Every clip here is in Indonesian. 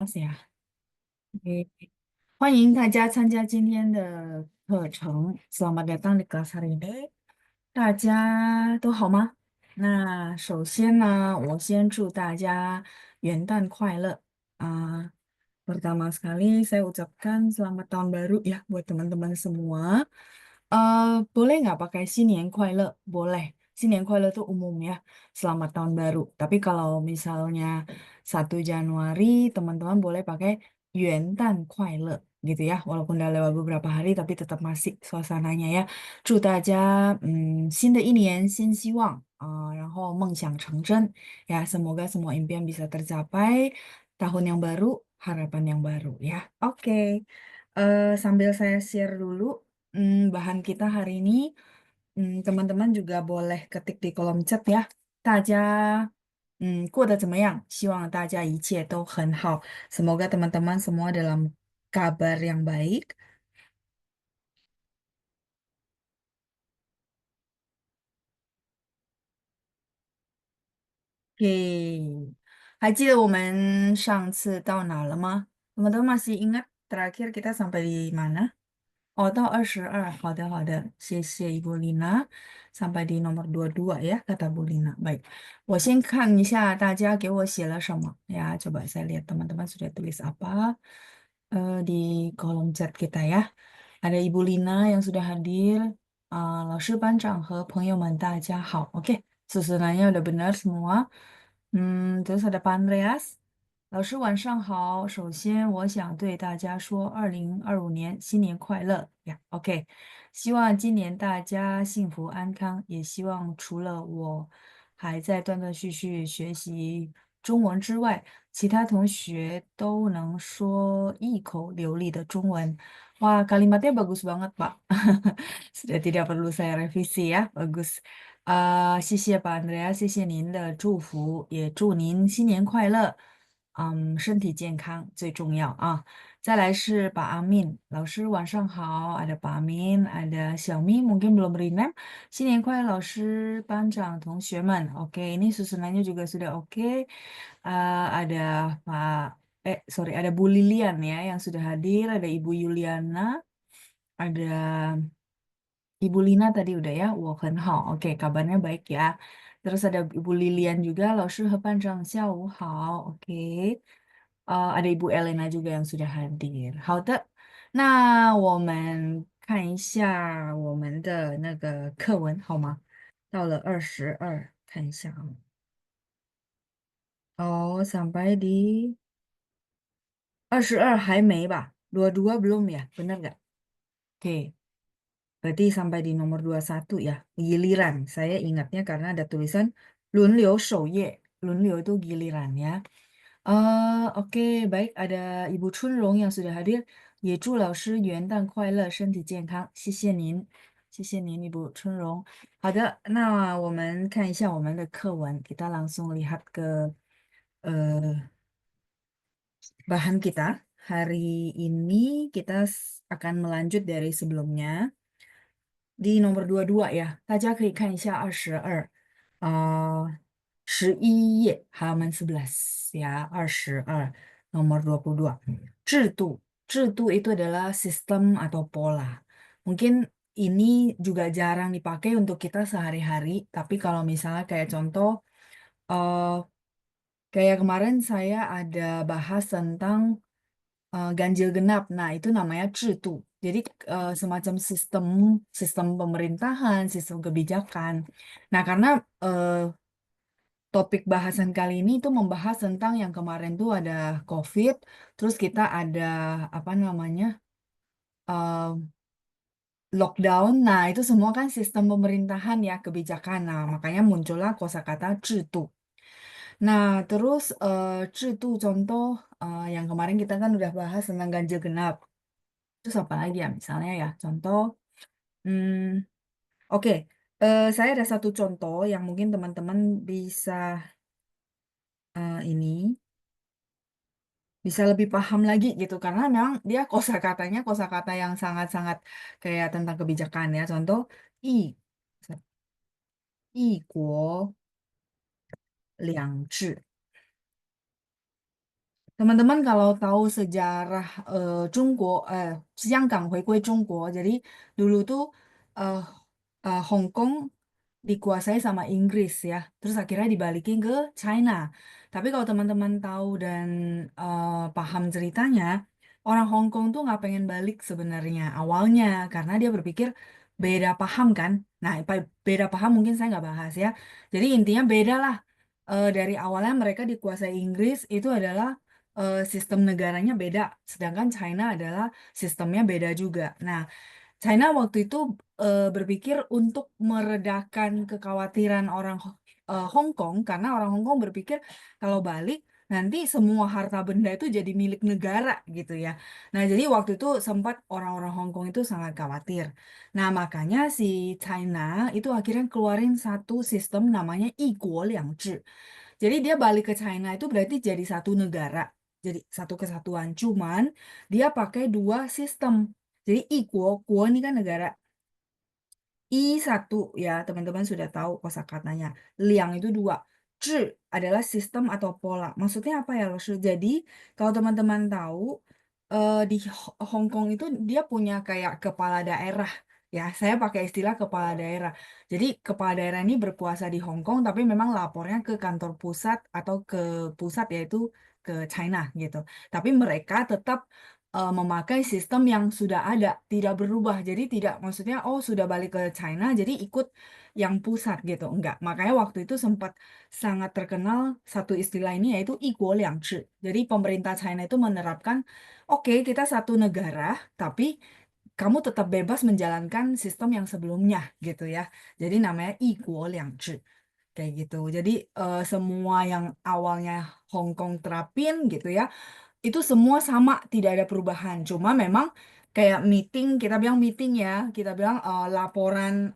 Mas ya. Oke. 欢迎大家参加今天的课程。Selamat datang di kelas hari ini。大家都好吗？那首先呢，我先祝大家元旦快乐啊！Pertama sekali saya ucapkan selamat tahun baru ya buat teman-teman semua. Boleh nggak pakai 新年快乐? Boleh. 新年快乐itu umum ya. Selamat tahun baru. Tapi kalau misalnya 1 Januari, teman-teman boleh pakai 元旦快乐 gitu ya. Walaupun udah lewat beberapa hari, tapi tetap masih suasananya ya. 祝大家新的一年新希望啊，然后梦想成真 ya. Semoga semua impian bisa tercapai. Tahun yang baru, harapan yang baru ya. Oke. Sambil saya share dulu bahan kita hari ini. Teman-teman juga boleh ketik di kolom chat ya. 大家过得怎么样？希望大家一切都很好。Semoga teman-teman semua dalam kabar yang baik. Oke, 还记得我们上次到哪了吗？teman-teman masih ingat terakhir kita sampai di mana? Oh, 到22. 好的，好的，谢谢 Ibu Lina。sampai di nomor 22 ya, kata Bu Lina. Baik, 我先看一下大家给我写了什么呀。Coba saya lihat teman-teman sudah tulis apa di kolom chat kita ya. Ada Ibu Lina yang sudah hadir. 老师、班长和朋友们，大家好。Oke, susunannya udah benar semua. Terus ada Pak Andreas. 老师晚上好，首先我想对大家说，2025年新年快乐呀！OK，希望今年大家幸福安康，也希望除了我还在断断续续学习中文之外，其他同学都能说一口流利的中文。Wah, kalimatnya bagus banget, Pak. Sudah tidak perlu saya revisi ya, bagus. 谢谢Pak Andrea，谢谢您的祝福，也祝您新年快乐。身体健康最重要啊。再来是Pak Amin，老师晚上好，ada Pak Amin，ada Xiaomi，mungkin belum berenam. 新年快乐，老师、班长、同学们。Oke, ini susunannya juga sudah oke. Ada sorry, ada Bu Lilian ya yang sudah hadir, ada Ibu Yuliana, ada Ibu Lina tadi udah ya, 我很好. Oke, kabarnya baik ya. Terus ada Ibu Lilian juga, 老师和班长下午好. Oke. Ada Ibu Elena juga yang sudah hadir. 好的，那我们看一下我们的那个课文好吗？到了22，看一下啊。Oh, sampai di 22 还没吧? Dua-dua belum ya? Bener nggak? Oke. Berarti sampai di nomor 21 ya, giliran. Saya ingatnya karena ada tulisan 轮流首页. 轮流 itu giliran ya. Oke, baik. Ada Ibu Chunrong yang sudah hadir. 也祝老师元旦快乐，身体健康。谢谢您，谢谢您, Ibu Chunrong. 好的，那我们看一下我们的课文. Kita langsung lihat ke bahan kita. Hari ini kita akan melanjut dari sebelumnya. Di nomor 22 ya, 大家可以看一下22, 11页 halaman 11 ya, 22 nomor 22. 制度 itu adalah sistem atau pola. Mungkin ini juga jarang dipakai untuk kita sehari-hari, tapi kalau misalnya kayak contoh, eh, kayak kemarin saya ada bahas tentang ganjil genap. Nah, itu namanya 制度. Jadi semacam sistem sistem pemerintahan, sistem kebijakan. Nah, karena eh, topik bahasan kali ini itu membahas tentang yang kemarin tuh ada COVID, terus kita ada apa namanya eh, lockdown. Nah, itu semua kan sistem pemerintahan ya, kebijakan. Nah, makanya muncullah kosakata 制度. Nah, terus 制度 contoh yang kemarin kita kan udah bahas tentang ganjil genap. Terus apa lagi ya? Misalnya ya, contoh, hmm, oke, saya ada satu contoh yang mungkin teman-teman bisa ini bisa lebih paham lagi gitu karena memang dia kosakatanya kosakata yang sangat-sangat kayak tentang kebijakan ya. Contoh, i, 一国两制. Teman-teman kalau tahu sejarah香港回归中国, jadi dulu tuh eh Hong Kong dikuasai sama Inggris ya, terus akhirnya dibalikin ke China. Tapi kalau teman-teman tahu dan paham ceritanya, orang Hong Kong tuh nggak pengen balik sebenarnya awalnya karena dia berpikir beda paham kan. Nah, beda paham mungkin saya nggak bahas ya. Jadi intinya beda lah. Dari awalnya mereka dikuasai Inggris itu adalah sistem negaranya beda, sedangkan China adalah sistemnya beda juga. Nah, China waktu itu berpikir untuk meredakan kekhawatiran orang Hong Kong, karena orang Hong Kong berpikir kalau balik nanti semua harta benda itu jadi milik negara gitu ya. Nah, jadi waktu itu sempat orang-orang Hong Kong itu sangat khawatir. Nah, makanya si China itu akhirnya keluarin satu sistem namanya 一国两制. Jadi dia balik ke China itu berarti jadi satu negara, jadi satu kesatuan. Cuman dia pakai dua sistem. Jadi kuo ini kan negara. I satu ya, teman-teman sudah tahu kosakatanya. Liang itu dua. Zhi adalah sistem atau pola. Maksudnya apa ya, Losu? Jadi kalau teman-teman tahu di Hong Kong itu dia punya kayak kepala daerah. Ya, saya pakai istilah kepala daerah. Jadi kepala daerah ini berkuasa di Hong Kong, tapi memang lapornya ke kantor pusat atau ke pusat yaitu ke China gitu. Tapi mereka tetap memakai sistem yang sudah ada, tidak berubah. Jadi tidak maksudnya oh sudah balik ke China jadi ikut yang pusat gitu. Enggak. Makanya waktu itu sempat sangat terkenal satu istilah ini yaitu 一国两制. Jadi pemerintah China itu menerapkan oke, kita satu negara tapi kamu tetap bebas menjalankan sistem yang sebelumnya gitu ya. Jadi namanya 一国两制. Kayak gitu. Jadi semua yang awalnya Hong Kong terapin gitu ya, itu semua sama, tidak ada perubahan. Cuma memang kayak meeting, kita bilang meeting ya, kita bilang laporan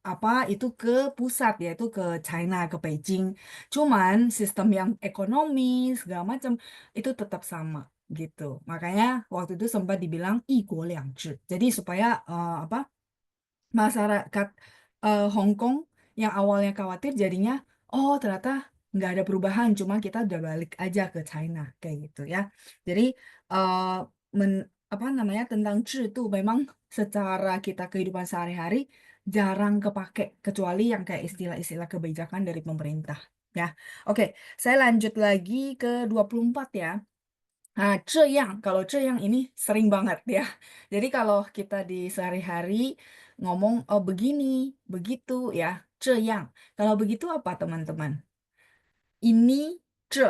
apa itu ke pusat, yaitu ke China, ke Beijing. Cuman sistem yang ekonomi segala macam itu tetap sama gitu. Makanya waktu itu sempat dibilang 一国两制. Jadi supaya apa masyarakat Hong Kong yang awalnya khawatir jadinya oh ternyata nggak ada perubahan, cuma kita udah balik aja ke China kayak gitu ya. Jadi eh, men- apa namanya tentang itu memang secara kita kehidupan sehari-hari jarang kepake kecuali yang kayak istilah-istilah kebijakan dari pemerintah ya. Oke, saya lanjut lagi ke 24 ya. Nah, 这样, kalau 这样ini sering banget ya. Jadi kalau kita di sehari-hari ngomong oh begini, begitu ya, 这样. Kalau begitu apa teman-teman? Ini ce,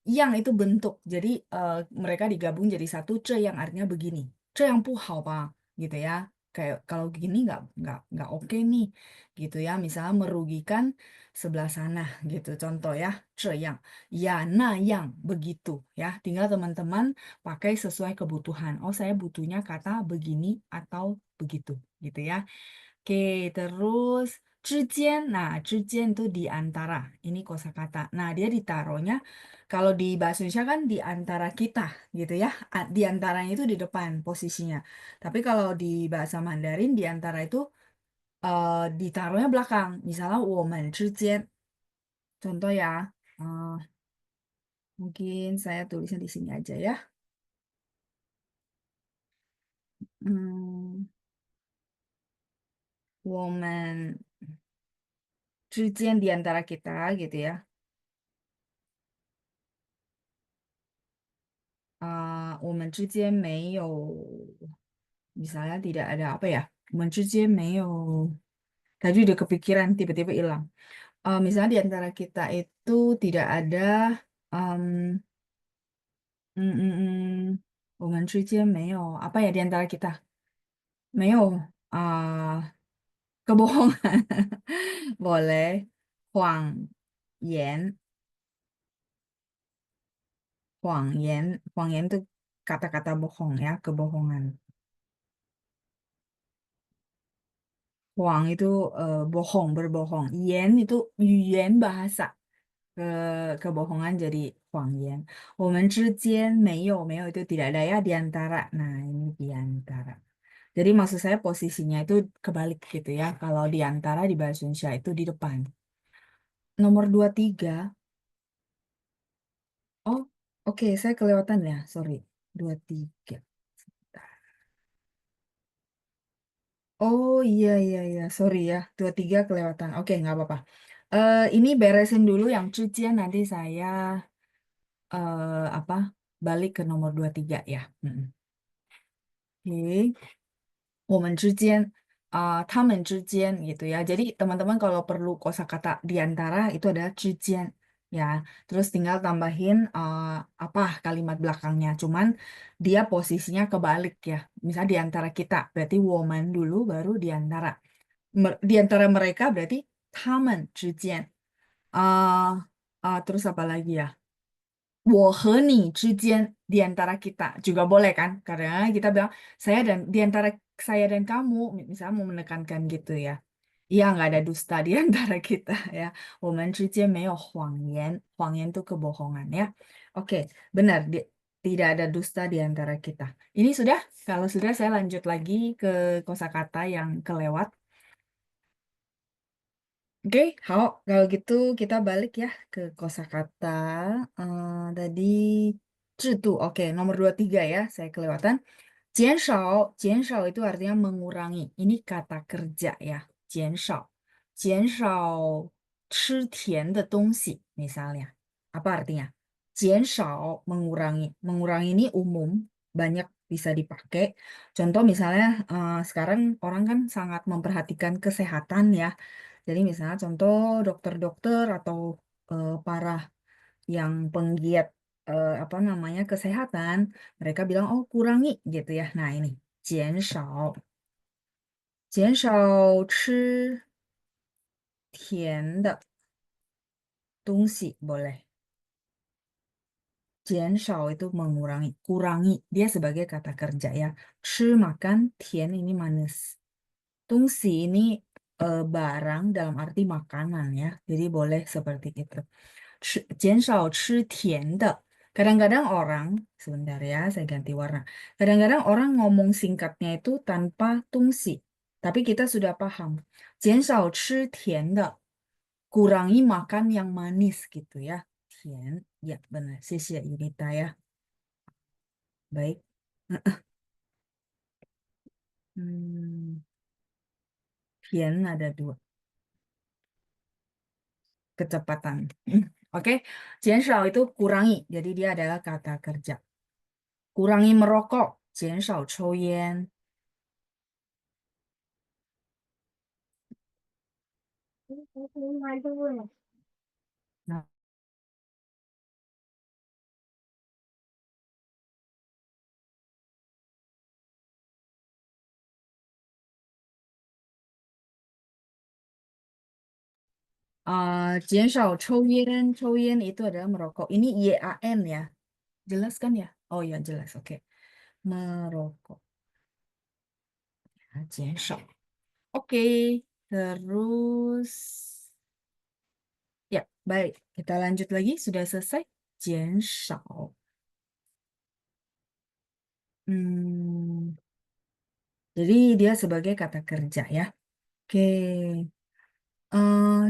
yang itu bentuk. Jadi mereka digabung jadi satu ce yang artinya begini. Ce yang puhao ba, gitu ya. Kayak kalau gini nggak oke nih, gitu ya. Misalnya merugikan sebelah sana, gitu. Contoh ya, ce yang, ya nah yang begitu ya. Tinggal teman-teman pakai sesuai kebutuhan. Oh saya butuhnya kata begini atau begitu, gitu ya. Oke, terus 之间, nah 之间 itu di antara, ini kosakata. Nah dia ditaruhnya, kalau di bahasa Indonesia kan di antara kita, gitu ya. Di antaranya itu di depan posisinya. Tapi kalau di bahasa Mandarin di antara itu ditaruhnya belakang. Misalnya 我们之间, contoh ya, eh, mungkin saya tulisnya di sini aja ya. Hmm, 我们之间 di antara kita, gitu ya. 我们之间没有 misalnya tidak ada apa ya, 我们之间没有 tadi udah kepikiran tiba-tiba hilang. Misalnya di antara kita itu tidak ada um, 我们之间没有 apa ya di antara kita 没有kebohongan. Boleh 谎言itu kata-kata bohong ya, kebohongan. Huang itu bohong, berbohong. Yen itu yuan bahasa. Ke kebohongan jadi huang yen. 我们之间没有 itu tidak ada ya di antara. Nah, ini di antara. Jadi maksud saya posisinya itu kebalik gitu ya. Kalau di antara di bahasa Indonesia itu di depan. Nomor 23. Oh, Oke, saya kelewatan ya, sorry. 23. Oh iya iya iya, sorry ya, 23 kelewatan. Oke, nggak apa-apa. Ini beresin dulu yang cucian, nanti saya apa balik ke nomor 23 ya. Oke. 我们之间,他们之间 gitu ya. Jadi teman-teman kalau perlu kosakata di antara itu adalah 之间 ya. Terus tinggal tambahin apa kalimat belakangnya. Cuman dia posisinya kebalik ya. Misal di antara kita, berarti woman dulu baru di antara. Di antara mereka berarti 他们之间. Uh, terus apa lagi ya? 我和你之间 di antara kita juga boleh kan? Karena kita bilang saya dan di antara saya dan kamu, misalnya mau menekankan gitu ya. Iya, nggak ada dusta di antara kita ya. 我们之间没有谎言, 谎言 itu kebohongan ya. Oke, benar. Tidak ada dusta di antara kita. Ini sudah, kalau sudah saya lanjut lagi ke kosakata yang kelewat. Oke, kalau gitu kita balik ya ke kosakata tadi 制度. Oke, nomor 23 ya, saya kelewatan. 减少 itu artinya mengurangi. Ini kata kerja ya, 减少 吃甜的东西 misalnya. Apa artinya? 减少 mengurangi. Mengurangi ini umum, banyak bisa dipakai. Contoh misalnya sekarang orang kan sangat memperhatikan kesehatan ya. Jadi misalnya contoh dokter-dokter atau para yang penggiat apa namanya kesehatan, mereka bilang oh kurangi gitu ya. Nah ini 减少吃甜的东西 boleh. 减少 itu mengurangi, kurangi dia sebagai kata kerja ya. 吃 makan, 甜 ini manis. 东西 ini barang dalam arti makanan ya. Jadi boleh seperti itu. 减少吃甜的. Kadang-kadang orang, sebentar ya, saya ganti warna. Kadang-kadang orang ngomong singkatnya itu tanpa tungsi. Tapi kita sudah paham. 减少吃甜的. Kurangi makan yang manis gitu ya. 甜. Ya benar. Sisi Yunita ya. Baik. Hmm, 甜 ada dua. Kecepatan. Oke. 减少 itu kurangi. Jadi dia adalah kata kerja. Kurangi merokok. 减少抽烟. Nah, uh, 减少抽烟, 抽烟 itu adalah merokok. Ini YAN ya. Jelas kan ya? Oh ya, jelas. Oke. Merokok. Ya, 减少. Oke. Terus ya, baik. Kita lanjut lagi. Sudah selesai. 减少. Hmm, jadi dia sebagai kata kerja ya. Oke.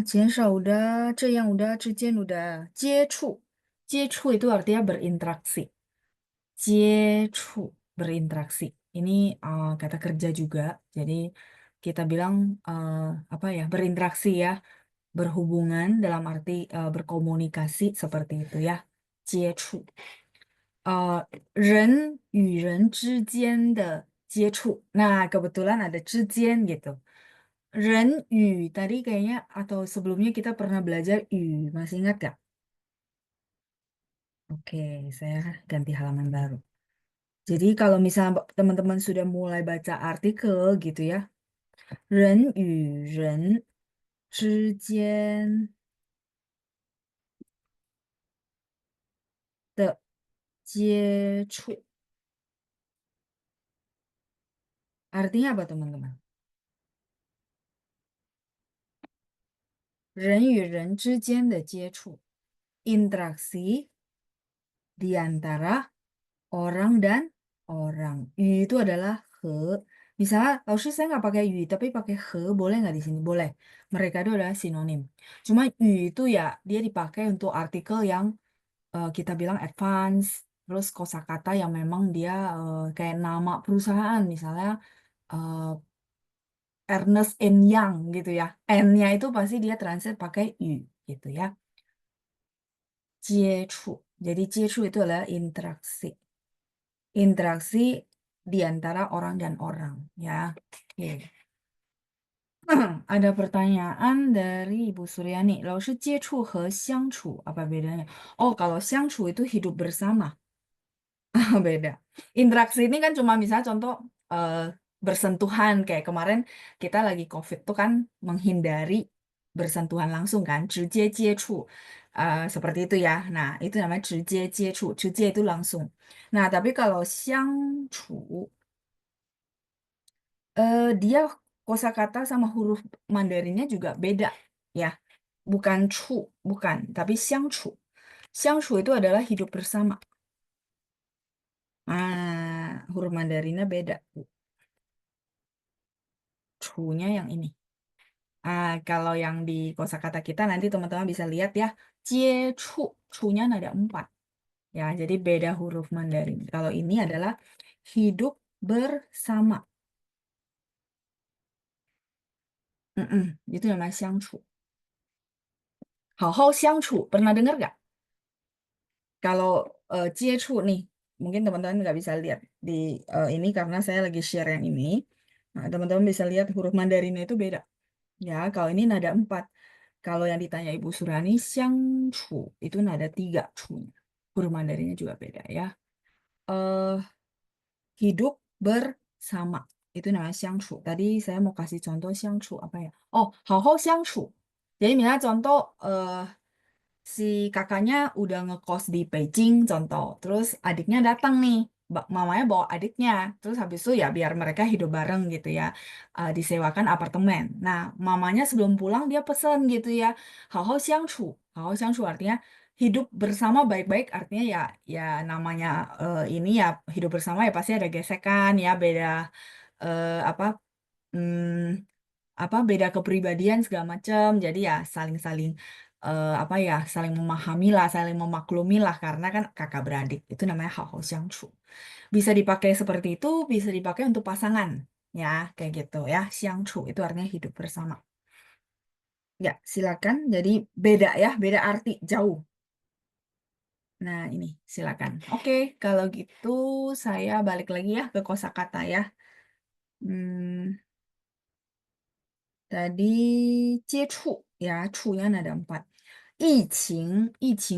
减少 udah, 这样 udah, 之间 udah, 接触. 接触 itu artinya berinteraksi. 接触 berinteraksi. Ini kata kerja juga. Jadi kita bilang apa ya, berinteraksi ya, berhubungan dalam arti berkomunikasi seperti itu ya. 接触. 人与人之间的接触. Nah, kebetulan ada 之间 gitu. 人与 tadi kayaknya atau sebelumnya kita pernah belajar yu, masih ingat gak? Oke, saya ganti halaman baru. Jadi kalau misalnya teman-teman sudah mulai baca artikel gitu ya, 人与人之间的接触. Artinya apa teman-teman? 人与人之间的接触. Interaksi di antara orang dan orang. Yu itu adalah he. Misalnya, lalu saya nggak pakai yu, tapi pakai he, boleh nggak di sini? Boleh. Mereka itu adalah sinonim. Cuma yu itu ya, dia dipakai untuk artikel yang kita bilang advance, terus kosakata yang memang dia kayak nama perusahaan, misalnya eh, Ernest and Young gitu ya. N-nya itu pasti dia translate pakai yu gitu ya. Jiechu. Jadi jiechu itu adalah interaksi. Interaksi di antara orang dan orang ya. Oke. Ada pertanyaan dari Ibu Suryani. 老师接触和相处 apa bedanya? Oh, kalau 相处 itu hidup bersama. Beda. Interaksi ini kan cuma misalnya contoh eh, bersentuhan kayak kemarin kita lagi COVID tuh kan menghindari bersentuhan langsung kan, 直接接触. Seperti itu ya. Nah, itu namanya 直接接触. 直接itu langsung. Nah, tapi kalau 相处 dia kosakata sama huruf Mandarinnya juga beda ya. Bukan cu, bukan, tapi 相处. 相处 itu adalah hidup bersama. Huruf Mandarinnya beda. Cu-nya yang ini. Kalau yang di kosakata kita nanti teman-teman bisa lihat ya. Jiechu, cu-nya ada 4. Ya, jadi beda huruf Mandarin. Kalau ini adalah hidup bersama. Itu namanya 相处. 好好相处. Pernah dengar nggak? Kalau jiechu nih, mungkin teman-teman nggak bisa lihat di ini karena saya lagi share yang ini. Nah, teman-teman bisa lihat huruf Mandarinnya itu beda. Ya, kalau ini nada 4. Kalau yang ditanya Ibu Surani, 相处 itu nada 3 cu-nya. Huruf Mandarinnya juga beda ya. eh Hidup bersama. Itu namanya 相处. Tadi saya mau kasih contoh 相处 apa ya? Oh, 好好相处. Jadi misalnya contoh si kakaknya udah ngekos di Beijing contoh. Terus adiknya datang nih. Mamanya bawa adiknya. Terus habis itu ya biar mereka hidup bareng gitu ya. Disewakan apartemen. Nah, mamanya sebelum pulang dia pesen gitu ya. 好好相处. 好好相处 artinya hidup bersama baik-baik, artinya ya ya namanya ini ya hidup bersama ya pasti ada gesekan ya, beda apa beda kepribadian segala macam. Jadi ya saling-saling saling memahami lah, saling memaklumi lah karena kan kakak beradik. Itu namanya 好好相处. Bisa dipakai seperti itu, bisa dipakai untuk pasangan ya, kayak gitu ya. 相处 itu artinya hidup bersama. Ya, silakan. Jadi beda ya, beda arti jauh. Nah, ini silakan. Oke, kalau gitu saya balik lagi ya ke kosakata ya. Hmm, Tadi 接触 ya, 处 ada 4. 疫情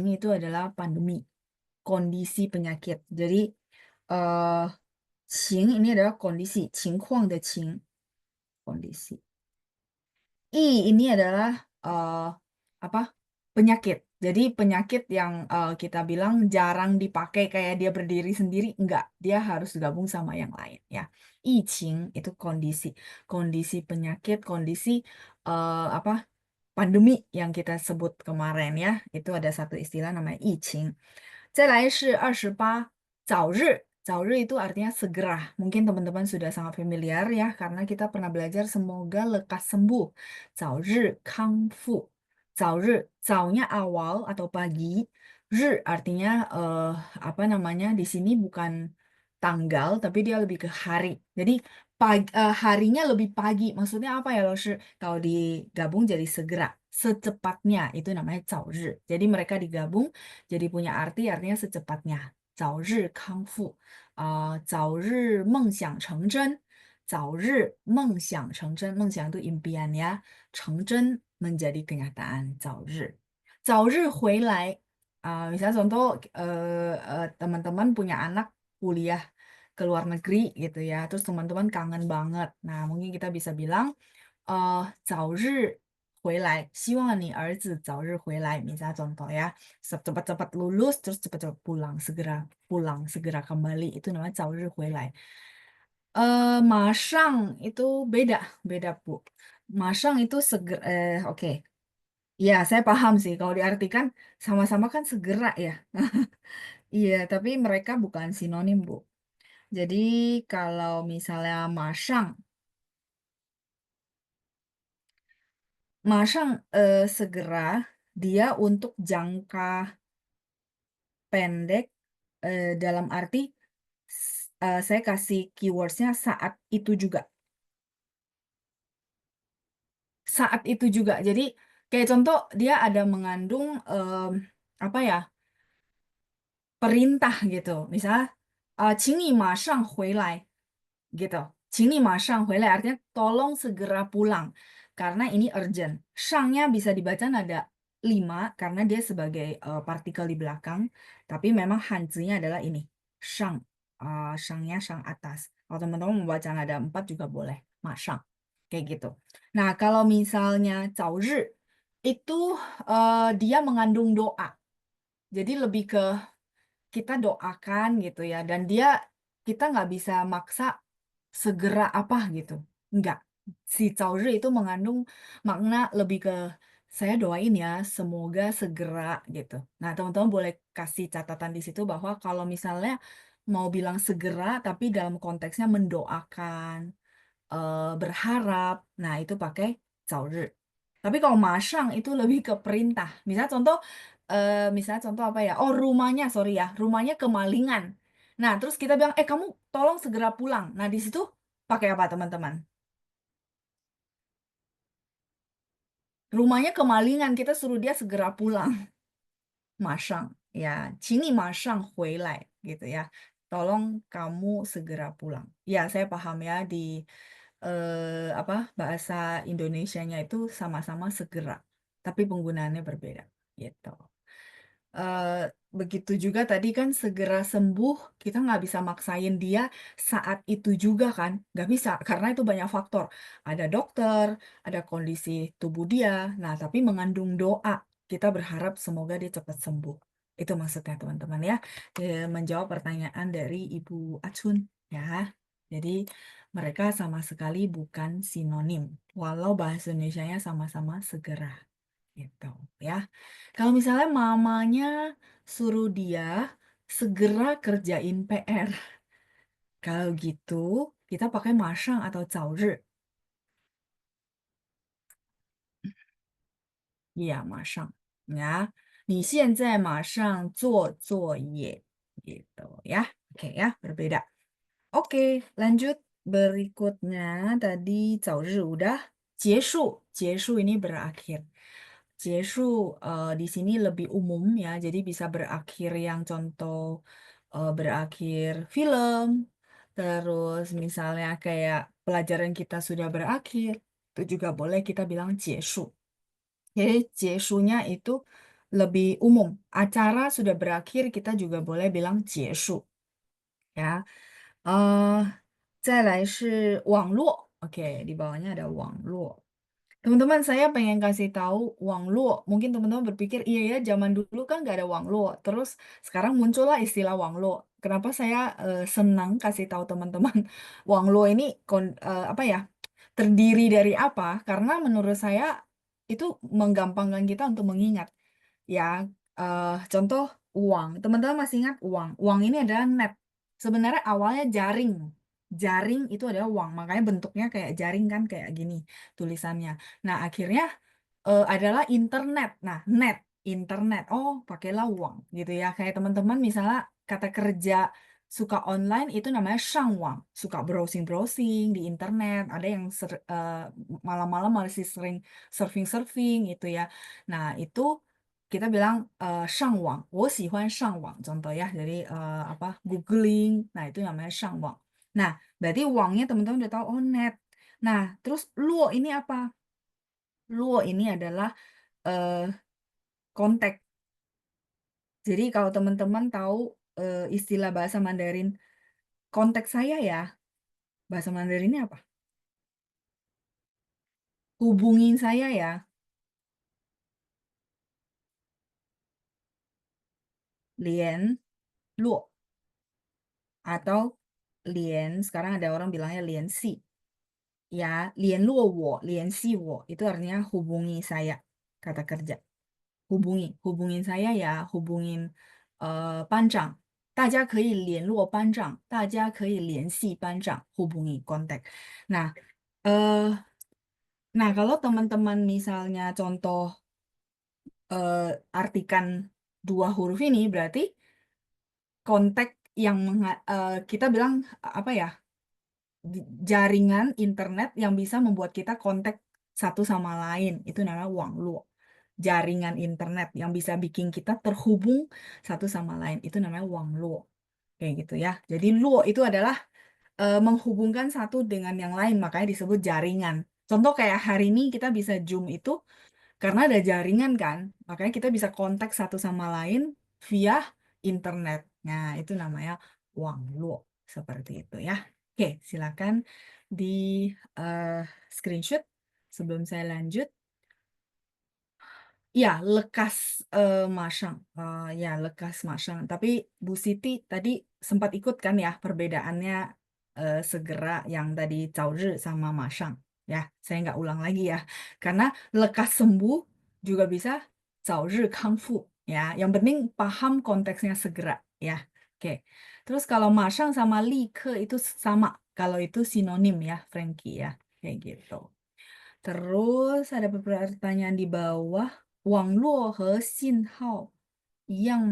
itu adalah pandemi, kondisi penyakit. Jadi eh 情 ini adalah kondisi, 情况的情, kondisi. Ini adalah apa? Penyakit. Jadi penyakit yang kita bilang jarang dipakai kayak dia berdiri sendiri, enggak. Dia harus gabung sama yang lain ya. Icing itu kondisi, kondisi penyakit, kondisi apa? Pandemi yang kita sebut kemarin ya. Itu ada satu istilah namanya icing. 再来是28 早日. 早日 itu artinya segera. Mungkin teman-teman sudah sangat familiar ya, karena kita pernah belajar semoga lekas sembuh. 早日康复. 早日, 早nya awal atau pagi. 日 artinya apa namanya di sini bukan tanggal, tapi dia lebih ke hari. Jadi harinya lebih pagi. Maksudnya apa ya, Loshi? Kalau digabung jadi segera, secepatnya itu namanya 早日. Jadi mereka digabung jadi punya arti artinya secepatnya. 早日康复. 早日梦想成真. 早日梦想成真. 梦想 itu impian ya. 成真 menjadi kenyataan. 早日回来. Misalnya contoh teman-teman punya anak kuliah ke luar negeri gitu ya. Terus teman-teman kangen banget. Nah, mungkin kita bisa bilang 早日回来，希望你儿子早日回来. Misalnya contoh ya, cepat-cepat lulus, terus cepat-cepat pulang, segera kembali. Itu namanya 早日回来. 马上 itu beda, beda Bu. 马上 itu segera, oke. Ya, saya paham sih. Kalau diartikan sama-sama kan segera ya. Iya, tapi mereka bukan sinonim, Bu. Jadi kalau misalnya masang, segera dia untuk jangka pendek dalam arti saya kasih keywordsnya saat itu juga. Saat itu juga. Jadi kayak contoh dia ada mengandung apa ya? Perintah gitu. Misalnya 请你马上回来 gitu. 请你马上回来 artinya tolong segera pulang. Karena ini urgent. Shangnya bisa dibaca nada 5 karena dia sebagai partikel di belakang. Tapi memang hanzinya adalah ini. Shang. Shangnya shang atas. Kalau teman-teman membaca nada 4 juga boleh. Masang. Kayak gitu. Nah, kalau misalnya 早日 itu dia mengandung doa. Jadi lebih ke kita doakan gitu ya. Dan dia kita nggak bisa maksa segera apa gitu. Enggak. Si 早日 itu mengandung makna lebih ke saya doain ya, semoga segera gitu. Nah, teman-teman boleh kasih catatan di situ bahwa kalau misalnya mau bilang segera, tapi dalam konteksnya mendoakan, berharap, nah itu pakai 早日. Tapi kalau masang itu lebih ke perintah. Misalnya contoh apa ya? Oh, rumahnya, sorry ya, rumahnya kemalingan. Nah, terus kita bilang, kamu tolong segera pulang. Nah, di situ pakai apa teman-teman? Rumahnya kemalingan, kita suruh dia segera pulang. Masang, ya, 请你马上回来 gitu ya. Tolong kamu segera pulang. Ya, saya paham ya di apa bahasa Indonesianya itu sama-sama segera, tapi penggunaannya berbeda gitu. Eh, Begitu juga tadi kan segera sembuh, kita nggak bisa maksain dia saat itu juga kan, nggak bisa karena itu banyak faktor. Ada dokter, ada kondisi tubuh dia, nah tapi mengandung doa, kita berharap semoga dia cepat sembuh. Itu maksudnya teman-teman ya. Menjawab pertanyaan dari Ibu Acun ya. Jadi mereka sama sekali bukan sinonim, walau bahasa Indonesianya sama-sama segera gitu ya. Kalau misalnya mamanya suruh dia segera kerjain PR. Kalau gitu, kita pakai 马上 atau 早日. Iya, 马上 ya. 你现在马上做作业 gitu ya. Oke ya, berbeda. Oke, lanjut berikutnya tadi 早日 udah. 结束ini berakhir. 结束 di sini lebih umum ya, jadi bisa berakhir yang contoh berakhir film, terus misalnya kayak pelajaran kita sudah berakhir, itu juga boleh kita bilang 结束. Jadi 结束nya itu lebih umum. Acara sudah berakhir, kita juga boleh bilang 结束 ya. 再来是网络. Oke, di bawahnya ada 网络. Teman-teman, saya pengen kasih tahu Wangluo. Mungkin teman-teman berpikir, iya ya, zaman dulu kan nggak ada Wangluo. Terus sekarang muncullah istilah Wangluo. Kenapa saya senang kasih tahu teman-teman Wangluo ini apa ya, terdiri dari apa? Karena menurut saya itu menggampangkan kita untuk mengingat. Ya, contoh uang. Teman-teman masih ingat uang? Uang ini adalah net. Sebenarnya awalnya jaring. Jaring itu adalah uang. Makanya bentuknya kayak jaring kan kayak gini tulisannya. Nah, akhirnya adalah internet. Nah, net, internet. Oh, pakailah uang gitu ya. Kayak teman-teman misalnya kata kerja suka online itu namanya shangwang. Suka browsing-browsing di internet. Ada yang malam-malam masih sering surfing-surfing gitu ya. Nah, itu kita bilang 上网, 我喜欢上网 contoh ya. Jadi apa googling. Nah, itu namanya 上网. Nah, berarti uangnya teman-teman udah tahu oh net. Nah, terus luo ini apa? Luo ini adalah eh, kontak. Jadi kalau teman-teman tahu istilah bahasa Mandarin kontak saya ya, bahasa Mandarinnya apa? Hubungin saya ya, lien luo atau lien. Sekarang ada orang bilangnya lien si. Ya, lien luo wo, lien si wo itu artinya hubungi saya, kata kerja. Hubungin saya ya, hubungin班长. 大家可以联络班长，大家可以联系班长, hubungi kontak. Nah, eh, nah kalau teman-teman misalnya contoh eh, artikan dua huruf ini berarti kontak yang kita bilang apa ya, jaringan internet yang bisa membuat kita kontak satu sama lain. Itu namanya wangluo. Jaringan internet yang bisa bikin kita terhubung satu sama lain. Itu namanya wangluo. Kayak gitu ya. Jadi luo itu adalah menghubungkan satu dengan yang lain, makanya disebut jaringan. Contoh kayak hari ini kita bisa Zoom itu karena ada jaringan kan, makanya kita bisa kontak satu sama lain via internet. Nah, itu namanya Wangluo. Seperti itu ya. Oke, silakan di eh, screenshot sebelum saya lanjut. Ya, lekas masang. Ya, lekas masang. Tapi Bu Siti tadi sempat ikut kan ya perbedaannya segera yang tadi cauzhi sama masang. Ya, saya nggak ulang lagi ya. Karena lekas sembuh juga bisa cauzhi kangfu. Ya, yang penting paham konteksnya segera. Ya, oke. Terus kalau masang sama ke itu sama. Kalau itu sinonim ya, Frankie ya. Kayak gitu. Terus ada beberapa pertanyaan di bawah. Wangluo he Xinhao yang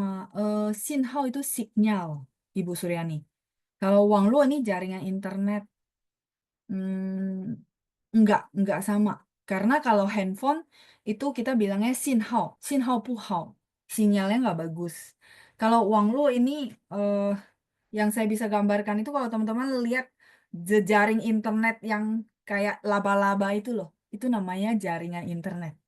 Xinhao itu sinyal, Ibu Suryani. Kalau Wangluo ini jaringan internet, enggak sama. Karena kalau handphone itu kita bilangnya Xinhao puhao, sinyalnya nggak bagus. Kalau Wangluo ini eh, yang saya bisa gambarkan itu kalau teman-teman lihat jejaring internet yang kayak laba-laba itu loh, itu namanya jaringan internet.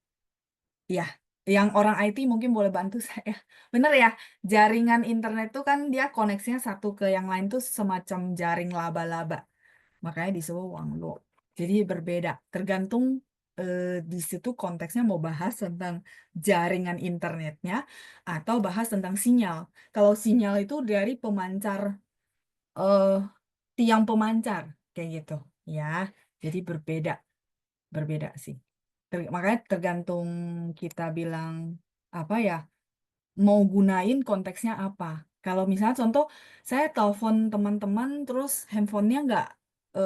Ya, yang orang IT mungkin boleh bantu saya. Bener ya, jaringan internet tuh kan dia koneksinya satu ke yang lain tuh semacam jaring laba-laba. Makanya disebut Wanglo. Jadi berbeda, tergantung eh, di situ konteksnya mau bahas tentang jaringan internetnya atau bahas tentang sinyal. Kalau sinyal itu dari pemancar eh, tiang pemancar kayak gitu, ya. Jadi berbeda, berbeda sih. Makanya tergantung kita bilang apa ya, mau gunain konteksnya apa. Kalau misalnya contoh, saya telepon teman-teman terus handphonenya nggak,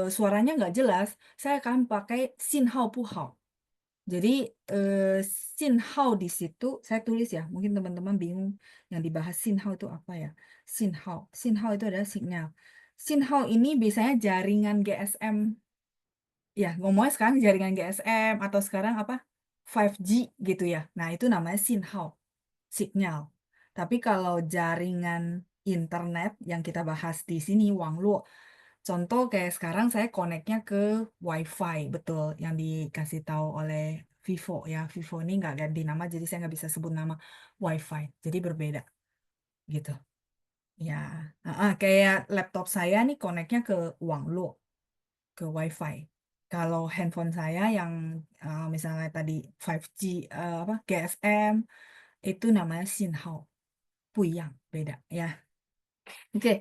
suaranya nggak jelas, saya akan pakai Xinhao puhao. Jadi Xinhao di situ saya tulis ya, mungkin teman-teman bingung yang dibahas Xinhao itu apa ya. Xinhao itu adalah sinyal. Xinhao ini biasanya jaringan GSM. Ya, ngomongnya sekarang jaringan GSM atau sekarang apa 5G gitu ya. Nah, itu namanya Xinhao, sinyal. Tapi kalau jaringan internet yang kita bahas di sini, Wangluo, contoh kayak sekarang saya koneknya ke WiFi, betul, yang dikasih tahu oleh Vivo ya. Vivo ini nggak ganti nama, jadi saya nggak bisa sebut nama WiFi. Jadi berbeda gitu. Ya, kayak laptop saya nih koneknya ke Wangluo, ke WiFi. Kalau handphone saya yang misalnya tadi 5G apa GSM itu namanya Xinhao, Puyang, beda ya. Oke,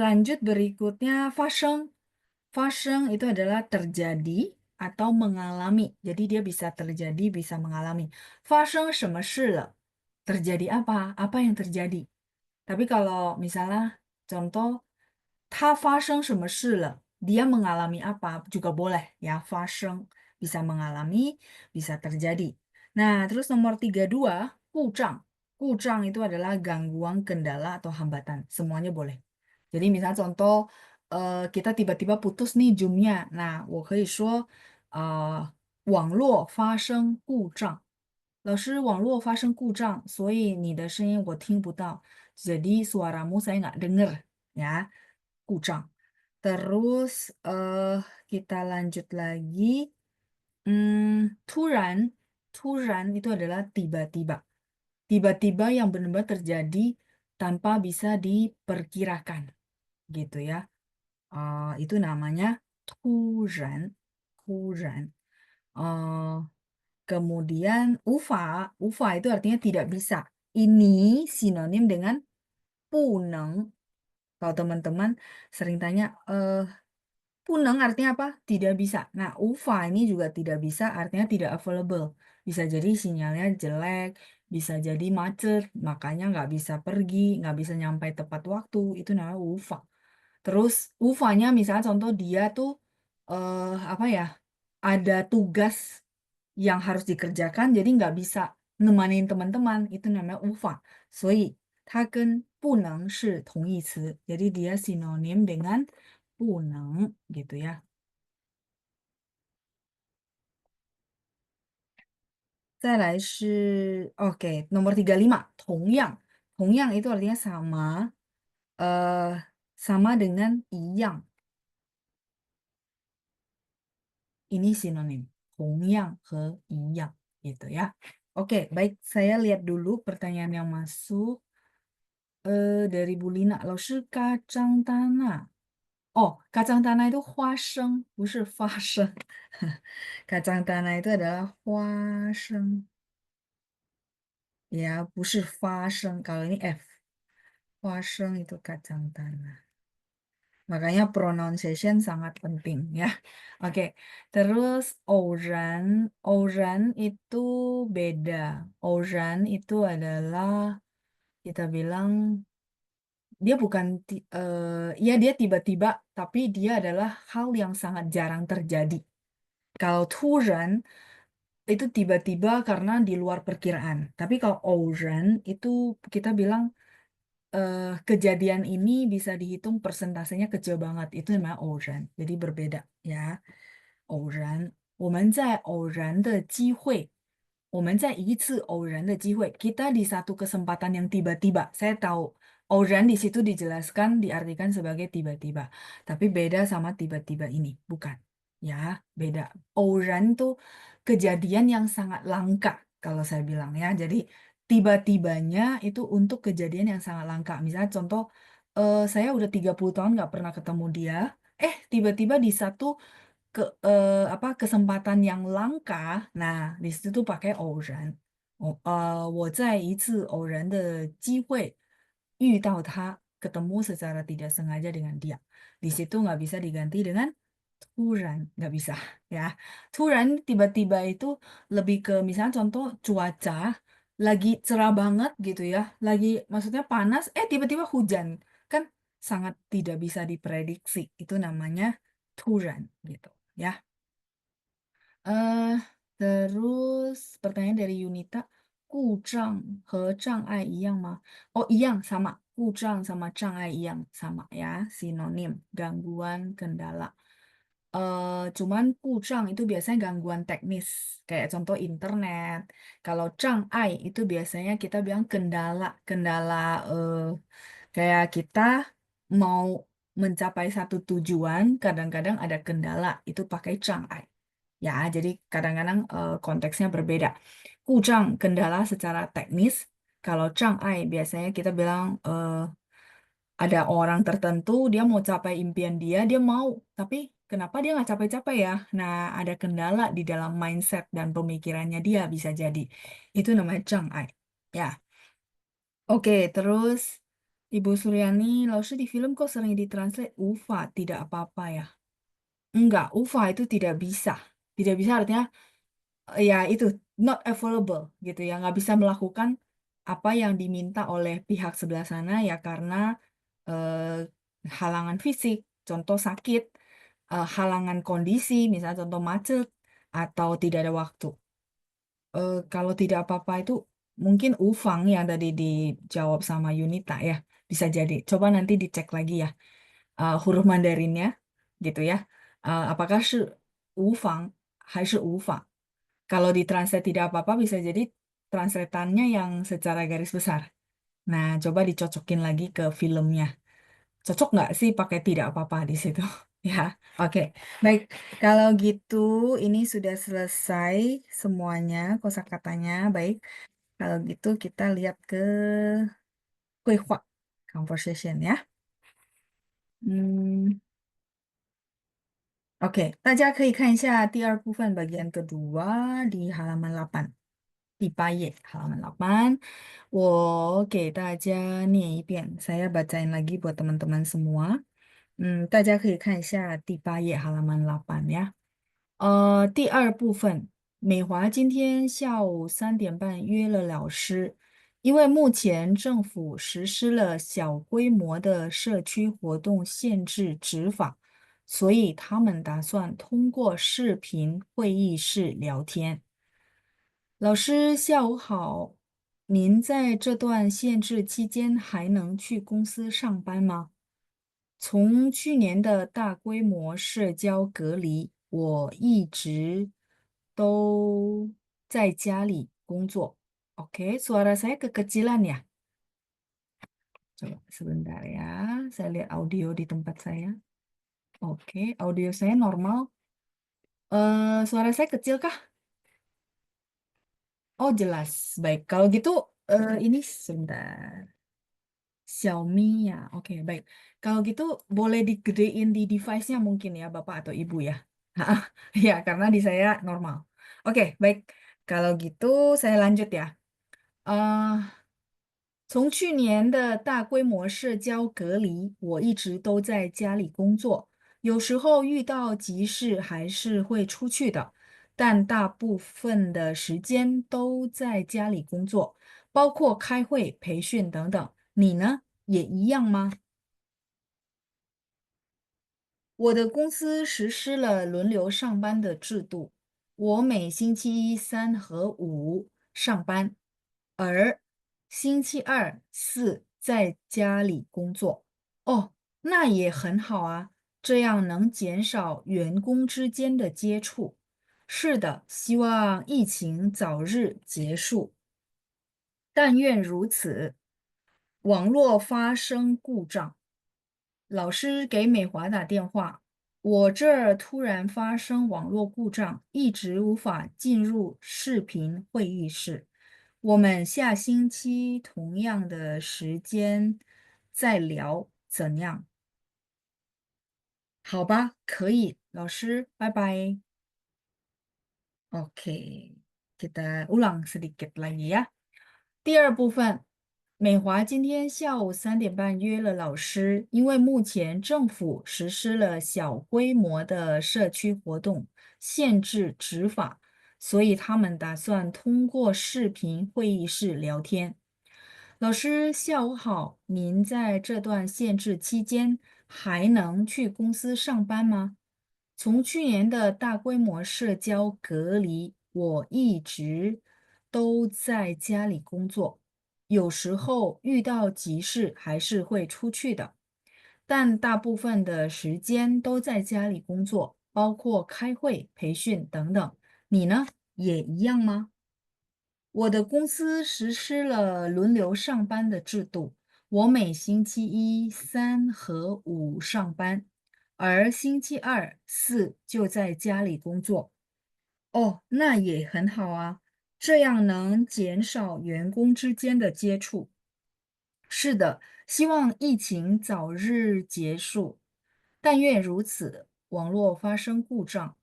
lanjut berikutnya Fasheng. Fasheng itu adalah terjadi atau mengalami. Jadi dia bisa terjadi, bisa mengalami. Fasheng 什么事了? Terjadi apa? Apa yang terjadi? Tapi kalau misalnya contoh, 他发生什么事了? Dia mengalami apa? Juga boleh ya. 发生 bisa mengalami, bisa terjadi. Nah, terus nomor 32, 故障. 故障itu adalah gangguan, kendala, atau hambatan. Semuanya boleh. Jadi misalnya contoh, kita tiba-tiba putus nih Zoom-nya. Nah, 我可以说，网络发生故障。老师，网络发生故障，所以你的声音我听不到。Jadi suaramu saya nggak dengar, ya. Kucang. Terus kita lanjut lagi. 突然itu adalah tiba-tiba. Tiba-tiba yang benar-benar terjadi tanpa bisa diperkirakan, gitu ya. Itu namanya 突然. Kemudian ufa itu artinya tidak bisa. Ini sinonim dengan puneng. Kalau teman-teman sering tanya, puneng artinya apa? Tidak bisa. Nah, ufa ini juga tidak bisa, artinya tidak available. Bisa jadi sinyalnya jelek, bisa jadi macet, makanya nggak bisa pergi, nggak bisa nyampe tepat waktu. Itu namanya ufa. Terus ufanya misalnya contoh dia tuh apa ya? Ada tugas yang harus dikerjakan, jadi nggak bisa nemanin teman-teman. Itu namanya ufa. 所以他跟不能是同义词, jadi dia sinonim dengan 不能 gitu ya. 再来是 oke nomor 35 同样 itu artinya sama eh sama dengan 一样 ini sinonim 同样 和一样 gitu ya. Oke, baik saya lihat dulu pertanyaan yang masuk dari Bu Lina. 老师kacang tanah. Oh, kacang tanah itu 花生不是发生. Kacang tanah itu adalah 花生 ya, 不是发生. Kalau ini F. 花生 itu kacang tanah. Makanya pronunciation sangat penting ya. Oke, terus Oran itu beda. Oran itu adalah kita bilang dia bukan ya dia tiba-tiba, tapi dia adalah hal yang sangat jarang terjadi. Kalau Turan itu tiba-tiba karena di luar perkiraan. Tapi kalau Oran itu kita bilang kejadian ini bisa dihitung persentasenya kecil banget. Itu namanya 偶然, jadi berbeda ya. 偶然，我们在一次偶然的机会, kita di satu kesempatan yang tiba-tiba. Saya tahu 偶然 di situ dijelaskan, diartikan sebagai tiba-tiba. Tapi beda sama tiba-tiba ini, bukan. Ya, beda. 偶然 tuh kejadian yang sangat langka, kalau saya bilang ya. Jadi tiba-tibanya itu untuk kejadian yang sangat langka. Misalnya contoh, saya udah 30 tahun nggak pernah ketemu dia. Tiba-tiba di satu kesempatan yang langka, nah di situ tuh pakai 偶然. Oh, 我在一次偶然的机会遇到他, ketemu secara tidak sengaja dengan dia. Di situ nggak bisa diganti dengan 突然, nggak bisa ya. 突然 tiba-tiba itu lebih ke misalnya contoh cuaca lagi cerah banget gitu ya, lagi maksudnya panas, tiba-tiba hujan, kan sangat tidak bisa diprediksi. Itu namanya 突然 gitu ya. Eh, terus pertanyaan dari Yunita, 故障和障碍一样吗? Oh, 一样 sama. 故障 sama 障碍一样 sama ya, sinonim, gangguan, kendala. Cuman 故障 itu biasanya gangguan teknis, kayak contoh internet. Kalau 障碍 itu biasanya kita bilang kendala, kendala kayak kita mau mencapai satu tujuan, kadang-kadang ada kendala, itu pakai 障碍. Ya, jadi kadang-kadang konteksnya berbeda. 故障 kendala secara teknis, kalau 障碍 biasanya kita bilang ada orang tertentu dia mau capai impian dia, dia mau, tapi kenapa dia nggak capai-capai ya? Nah, ada kendala di dalam mindset dan pemikirannya dia bisa jadi. Itu namanya 障碍. Ya, oke. Terus Ibu Suryani, 老师 di film kok sering ditranslate 无法 tidak apa-apa ya? Enggak, UFA itu tidak bisa. Tidak bisa artinya ya itu not available gitu ya, nggak bisa melakukan apa yang diminta oleh pihak sebelah sana ya karena halangan fisik, contoh sakit, halangan kondisi, misalnya contoh macet atau tidak ada waktu. Kalau tidak apa-apa itu mungkin Ufang yang tadi dijawab sama Yunita ya, bisa jadi. Coba nanti dicek lagi ya huruf Mandarinnya gitu ya. Apakah 是 Ufang 还是无法? Kalau ditranslate tidak apa-apa bisa jadi translatannya yang secara garis besar. Nah, coba dicocokin lagi ke filmnya. Cocok nggak sih pakai tidak apa-apa di situ? Ya, oke. Baik, kalau gitu ini sudah selesai semuanya kosakatanya. Baik, kalau gitu kita lihat ke 绘画 conversation 呀。Oke, 大家可以看一下第二部分 bagian kedua di halaman 8. 第8页 halaman 8. 我给大家念一遍, saya bacain lagi buat teman-teman semua. 大家可以看一下第8页 halaman 8 ya. 第二部分，美华今天下午3点半约了老师，因为目前政府实施了小规模的社区活动限制执法，所以他们打算通过视频会议室聊天。老师，下午好。您在这段限制期间还能去公司上班吗？从去年的大规模社交隔离，我一直都在家里工作。Oke, suara saya kekecilan ya. Coba sebentar ya, saya lihat audio di tempat saya. Oke, audio saya normal. Suara saya kecil kah? Oh, jelas. Baik, kalau gitu ini sebentar. Xiaomi ya. Oke, baik. Kalau gitu boleh digedein di device-nya mungkin ya, Bapak atau Ibu ya. Ya, karena di saya normal. Oke, baik. Kalau gitu saya lanjut ya. Eh,从去年的大规模社交隔离，我一直都在家里工作，有时候遇到急事还是会出去的，但大部分的时间都在家里工作，包括开会、培训等等。你呢，也一样吗？我的公司实施了轮流上班的制度，我每星期一、三和五上班，而星期二、四在家里工作。哦，那也很好啊，这样能减少员工之间的接触。是的，希望疫情早日结束。但愿如此。网络发生故障，老师给美华打电话，我这儿突然发生网络故障，一直无法进入视频会议室。我们下星期同样的时间再聊，怎样？好吧，可以，老师，拜拜。Oke, kita ulang sedikit lagi ya. 第二部分，美华今天下午3点半约了老师，因为目前政府实施了小规模的社区活动限制执法，所以他们打算通过视频会议室聊天。老师，下午好，您在这段限制期间还能去公司上班吗？从去年的大规模社交隔离，我一直都在家里工作，有时候遇到急事还是会出去的，但大部分的时间都在家里工作，包括开会、培训等等。你呢，也一样吗？我的公司实施了轮流上班的制度，我每星期一、三和五上班，而星期二、四就在家里工作。哦，那也很好啊，这样能减少员工之间的接触。是的，希望疫情早日结束，但愿如此。网络发生故障，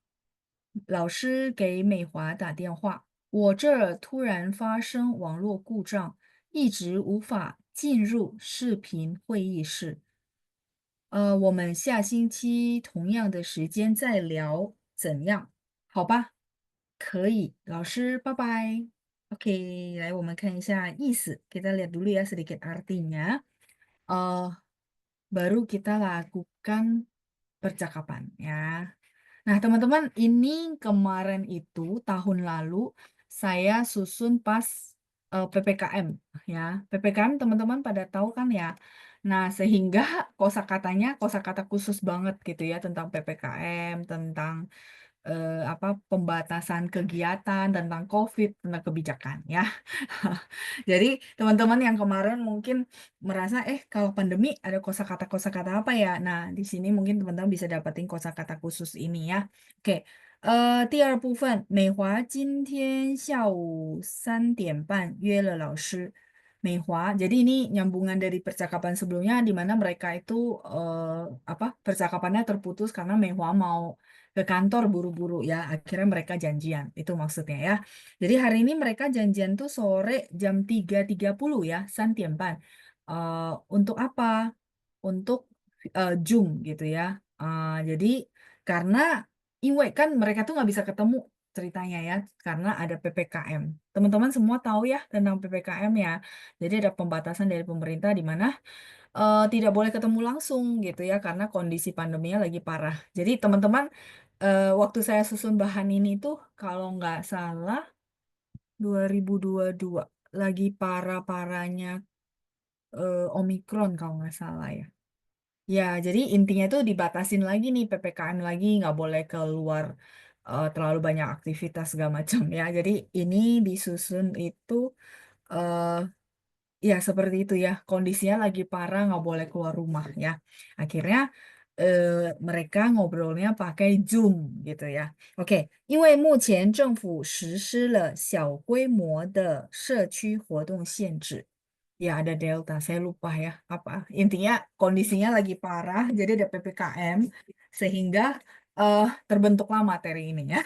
老师给美华打电话，我这儿突然发生网络故障，一直无法进入视频会议室。我们下星期同样的时间再聊，怎样？好吧，可以，老师，拜拜。Oke, 来我们看一下意思。Kita lihat dulu ya sedikit artinya. eh Baru kita lakukan percakapan ya. Nah, teman-teman, ini kemarin itu tahun lalu saya susun pas PPKM ya. PPKM teman-teman pada tahu kan ya. Nah, sehingga kosakatanya kosakata khusus banget gitu ya tentang PPKM, tentang apa pembatasan kegiatan, tentang COVID, tentang kebijakan ya. Jadi teman-teman yang kemarin mungkin merasa kalau pandemi ada kosakata-kosakata apa ya? Nah, di sini mungkin teman-teman bisa dapetin kosakata khusus ini ya. Oke. 第二部分，美华今天下午3点半约了老师。美华, jadi ini nyambungan dari percakapan sebelumnya di mana mereka itu apa percakapannya terputus karena Mehwa mau ke kantor buru-buru ya. Akhirnya mereka janjian. Itu maksudnya ya. Jadi hari ini mereka janjian tuh sore jam 3.30 ya, 3点半. Untuk apa? Untuk Zoom gitu ya. Jadi karena kan mereka tuh nggak bisa ketemu ceritanya ya, karena ada PPKM. Teman-teman semua tahu ya tentang PPKM ya. Jadi ada pembatasan dari pemerintah di mana tidak boleh ketemu langsung gitu ya karena kondisi pandeminya lagi parah. Jadi teman-teman waktu saya susun bahan ini tuh kalau nggak salah 2022. lagi parah-parahnya Omikron kalau nggak salah ya. Ya, jadi intinya tuh dibatasin lagi nih PPKM lagi, nggak boleh keluar terlalu banyak aktivitas segala macam ya. Jadi ini disusun itu eh, ya seperti itu ya. Kondisinya lagi parah, nggak boleh keluar rumah ya. Akhirnya eh, mereka ngobrolnya pakai Zoom gitu ya. Oke,因为目前政府实施了小规模的社区活动限制。Ya ada Delta, saya lupa ya apa. Intinya kondisinya lagi parah, jadi ada PPKM sehingga eh, terbentuklah materi ini ya.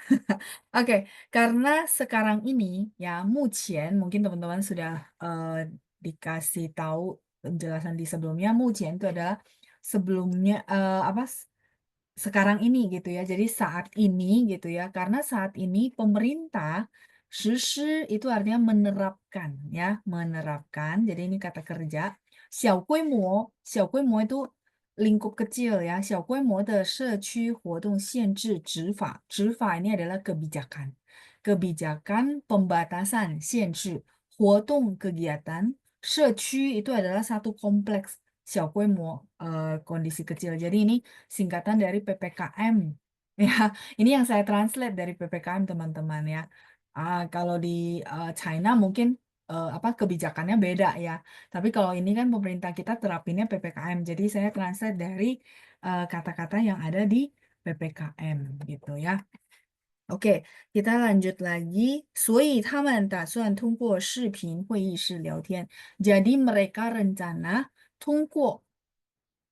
Oke, karena sekarang ini ya Mucian, mungkin teman-teman sudah dikasih tahu penjelasan di sebelumnya. Mucian itu adalah sebelumnya apa sekarang ini gitu ya. Jadi saat ini gitu ya. Karena saat ini pemerintah 实施 itu artinya menerapkan ya, menerapkan. Jadi ini kata kerja. 小规模itu lingkup kecil ya. 小规模的社区活动限制执法. 执法 ini adalah kebijakan. Kebijakan pembatasan 限制 活动kegiatan. 社区 itu adalah satu kompleks 小规模 kondisi kecil. Jadi ini singkatan dari PPKM. Ya, ini yang saya translate dari PPKM teman-teman ya. Kalau di China mungkin apa kebijakannya beda ya. Tapi kalau ini kan pemerintah kita terapinnya PPKM. Jadi saya translate dari kata-kata yang ada di PPKM gitu ya. OK，kita lanjut lagi. 所以他们打算通过视频会议室聊天. Jadi mereka rencana 通过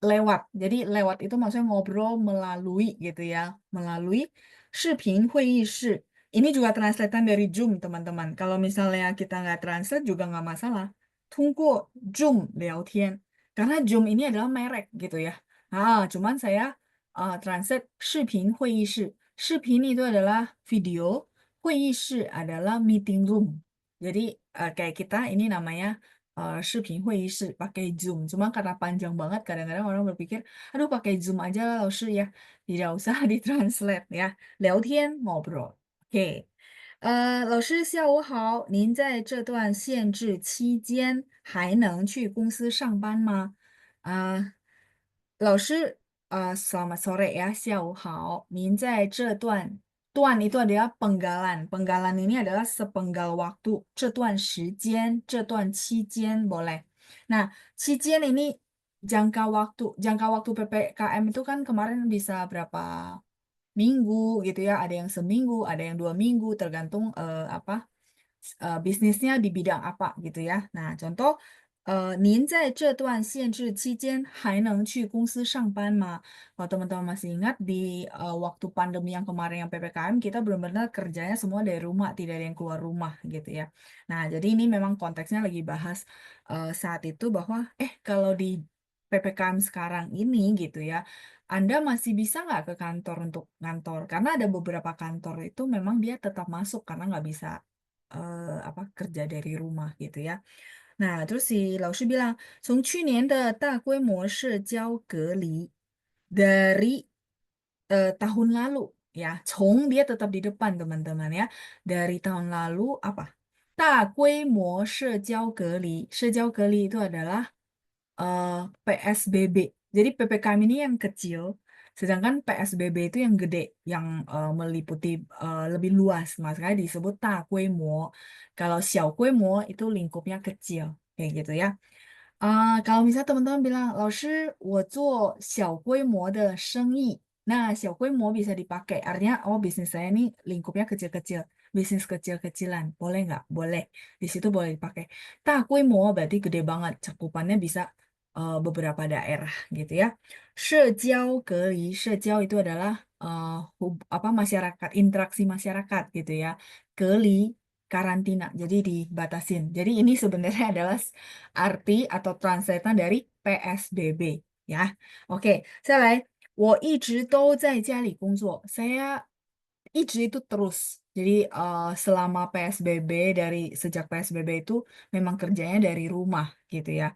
lewat. Jadi lewat itu maksudnya ngobrol melalui gitu ya. Melalui 视频会议室. Ini juga translatean dari Zoom, teman-teman. Kalau misalnya kita nggak translate juga nggak masalah. 通过 Zoom 聊天. Karena Zoom ini adalah merek gitu ya. Cuman saya translate 视频会议室. 视频 itu adalah video, 会议室 adalah meeting room. Jadi kayak kita ini namanya 视频会议室 pakai Zoom. Cuma karena panjang banget, kadang-kadang orang berpikir, aduh pakai Zoom aja lah, 老师 ya. Tidak usah ditranslate ya. 聊天 ngobrol. Oke. 老师下午好，您在这段限制期间还能去公司上班吗？老师 selamat sore ya, 下午好.您在这段 itu adalah penggalan. Penggalan ini adalah sepenggal waktu. 这段时间, 这段期间 boleh. Nah, 期间 ini jangka waktu. Jangka waktu PPKM itu kan kemarin bisa berapa minggu gitu ya. Ada yang seminggu, ada yang 2 minggu, tergantung apa bisnisnya di bidang apa gitu ya. Nah, contoh 您在这段限制期间还能去公司上班吗? Kalau teman-teman masih ingat di waktu pandemi yang kemarin yang PPKM kita benar-benar kerjanya semua dari rumah, tidak ada yang keluar rumah gitu ya. Nah, jadi ini memang konteksnya lagi bahas saat itu bahwa kalau di PPKM sekarang ini gitu ya, Anda masih bisa nggak ke kantor untuk ngantor? Karena ada beberapa kantor itu memang dia tetap masuk karena nggak bisa apa kerja dari rumah gitu ya. Nah, terus si 老师 bilang, 从去年的大规模社交隔离 dari tahun lalu ya, 从 dia tetap di depan teman-teman ya. Dari tahun lalu apa? 大规模社交隔离. 社交隔离 itu adalah PSBB. Jadi PPKM ini yang kecil, sedangkan PSBB itu yang gede, yang meliputi lebih luas. Makanya disebut takwemo. Kalau xiaoguemo itu lingkupnya kecil, kayak gitu ya. Kalau misalnya teman-teman bilang, 老师，我做小规模的生意. Nah, 小规模 bisa dipakai. Artinya, oh bisnis saya ini lingkupnya kecil-kecil. Bisnis kecil-kecilan. Boleh nggak? Boleh. Di situ boleh dipakai. 大规模 berarti gede banget. Cakupannya bisa beberapa daerah gitu ya. 社交隔离. 社交 itu adalah apa masyarakat, interaksi masyarakat gitu ya. 隔离 karantina, jadi dibatasin. Jadi ini sebenarnya adalah arti atau translatean dari PSBB ya. Oke, 再来，我一直都在家里工作. Saya 一直 itu terus. Jadi selama PSBB sejak PSBB itu memang kerjanya dari rumah gitu ya.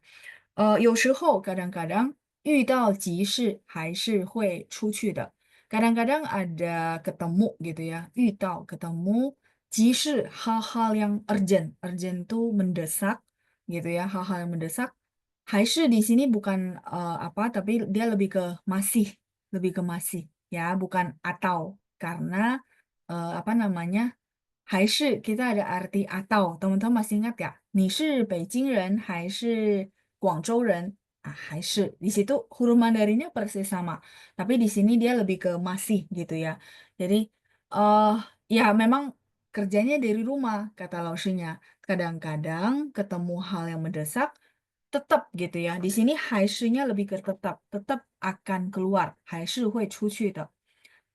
有时候 kadang-kadang 遇到急事还是会出去的. Kadang-kadang ada ketemu gitu ya. 遇到 ketemu 急事hal-hal yang urgent. Urgent itu mendesak gitu ya, hal-hal yang mendesak. Haishi di sini bukan apa, tapi dia lebih ke masih ya, bukan atau karena apa namanya? Haishi kita ada arti atau. Teman-teman masih ingat ya? 你是北京人还是广州人? Ah, 还是. Di situ huruf Mandarinnya persis sama. Tapi di sini dia lebih ke masih gitu ya. Jadi eh ya memang kerjanya dari rumah kata lausnya. Kadang-kadang ketemu hal yang mendesak tetap gitu ya. Di sini 还是nya lebih ke tetap, tetap akan keluar, 还是会出去的。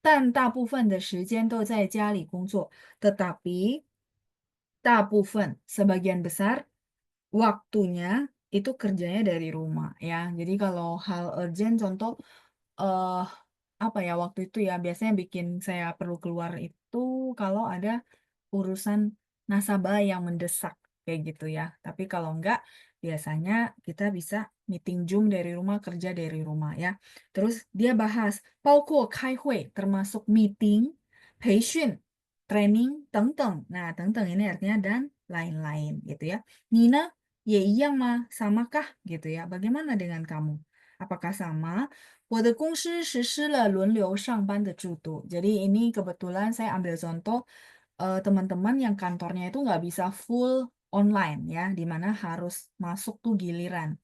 但大部分的时间都在家里工作。Tetapi sebagian besar waktunya itu kerjanya dari rumah ya. Jadi kalau hal urgent contoh eh apa ya waktu itu ya biasanya bikin saya perlu keluar itu kalau ada urusan nasabah yang mendesak kayak gitu ya. Tapi kalau enggak biasanya kita bisa meeting Zoom dari rumah, kerja dari rumah ya. Terus dia bahas 包括开会 termasuk meeting, 培训 training, 等等. Nah, 等等 ini artinya dan lain-lain gitu ya. Nina, ya iya mah, samakah gitu ya. Bagaimana dengan kamu? Apakah sama? 我的公司实施了轮流上班的制度. Jadi ini kebetulan saya ambil contoh teman-teman yang kantornya itu nggak bisa full online ya, di mana harus masuk tuh giliran.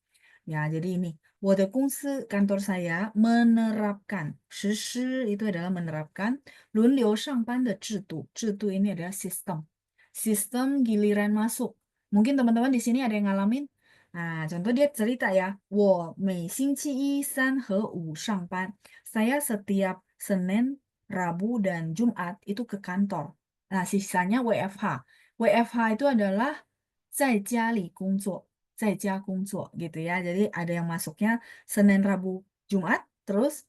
Ya, jadi ini, 我的公司 kantor saya menerapkan, 实施 itu adalah menerapkan 轮流上班的制度.制度ini adalah sistem. Sistem giliran masuk. Mungkin teman-teman di sini ada yang ngalamin. Nah, contoh dia cerita ya, 我每星期一、三和五上班. Saya setiap Senin, Rabu, dan Jumat itu ke kantor. Nah, sisanya WFH. WFH itu adalah 在家里工作。在家工作gitu ya. Jadi ada yang masuknya Senin, Rabu, Jumat, terus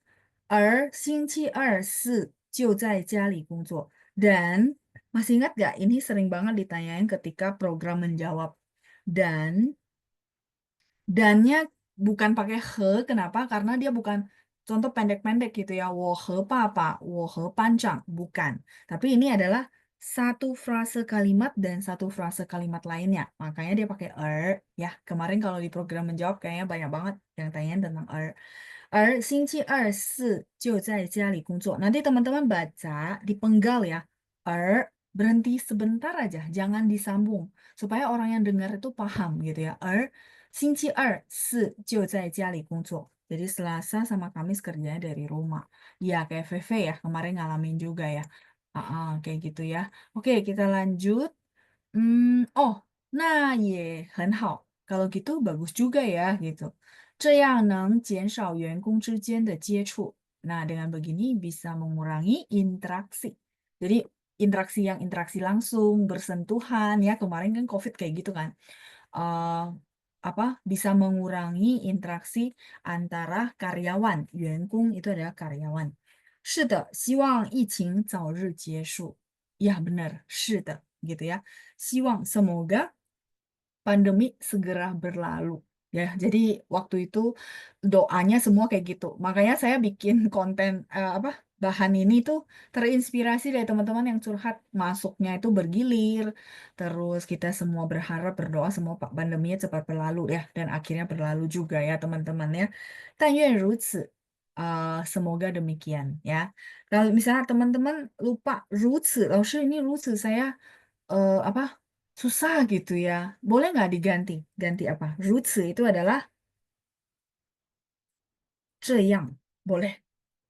而星期二、四就在家里工作. Dan masih ingat gak? Ini sering banget ditanyain ketika program menjawab. Dan dannya bukan pakai he, kenapa? Karena dia bukan contoh pendek-pendek gitu ya. 我和爸爸, 我和班长, bukan. Tapi ini adalah satu frase kalimat dan satu frase kalimat lainnya. Makanya dia pakai ya. Kemarin kalau di program menjawab kayaknya banyak banget yang tanyain tentang 而星期二、四就在家里工作. Nanti teman-teman baca dipenggal ya. berhenti sebentar aja, jangan disambung supaya orang yang dengar itu paham gitu ya. 星期二、四就在家里工作. Jadi Selasa sama Kamis kerjanya dari rumah. Ya kayak VV ya kemarin ngalamin juga ya. Kayak gitu ya. Oke, kita lanjut. Oh, nah ye, 很好. Kalau gitu bagus juga ya gitu. 这样能减少员工之间的接触. Nah, dengan begini bisa mengurangi interaksi. Jadi interaksi yang interaksi langsung, bersentuhan ya. Kemarin kan COVID kayak gitu kan. Eh, apa bisa mengurangi interaksi antara karyawan. 员工 itu adalah karyawan. 是的，希望疫情早日结束. Ya benar, 是的 gitu ya. 希望 semoga pandemi segera berlalu. Ya, jadi waktu itu doanya semua kayak gitu. Makanya saya bikin konten apa bahan ini tuh terinspirasi dari teman-teman yang curhat masuknya itu bergilir. Terus kita semua berharap berdoa semua Pak pandeminya cepat berlalu ya dan akhirnya berlalu juga ya teman-teman ya. 但愿如此. Semoga demikian ya. Kalau misalnya teman-teman lupa 如此, 老师 ini 如此 saya apa susah gitu ya. Boleh nggak diganti? Ganti apa? 如此 itu adalah 这样. Boleh.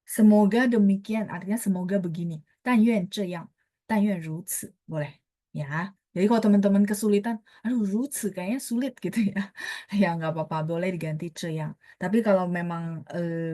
Semoga demikian, artinya semoga begini. 但愿这样, 但愿如此. Boleh. Ya. Jadi kalau teman-teman kesulitan, aduh 如此 kayaknya sulit gitu ya. Ya nggak apa-apa, boleh diganti 这样. Tapi kalau memang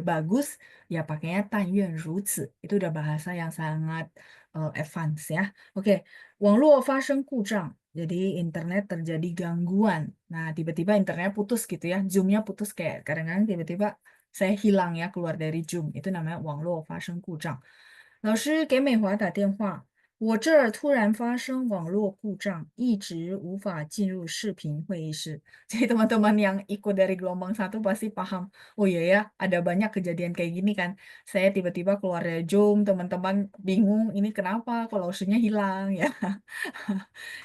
bagus, ya pakainya 但愿如此. Itu udah bahasa yang sangat advance ya. Oke, 网络发生故障. Jadi internet terjadi gangguan. Nah, tiba-tiba internetnya putus gitu ya. Zoom-nya putus kayak kadang-kadang tiba-tiba saya hilang ya keluar dari Zoom. Itu namanya 网络发生故障. 老师给美华打电话我这儿突然发生网络故障，一直无法进入视频会议室. Jadi teman-teman yang ikut dari gelombang satu pasti paham. Oh iya ya, ada banyak kejadian kayak gini kan. Saya tiba-tiba keluar dari Zoom, teman-teman bingung ini kenapa kok lausnya hilang ya.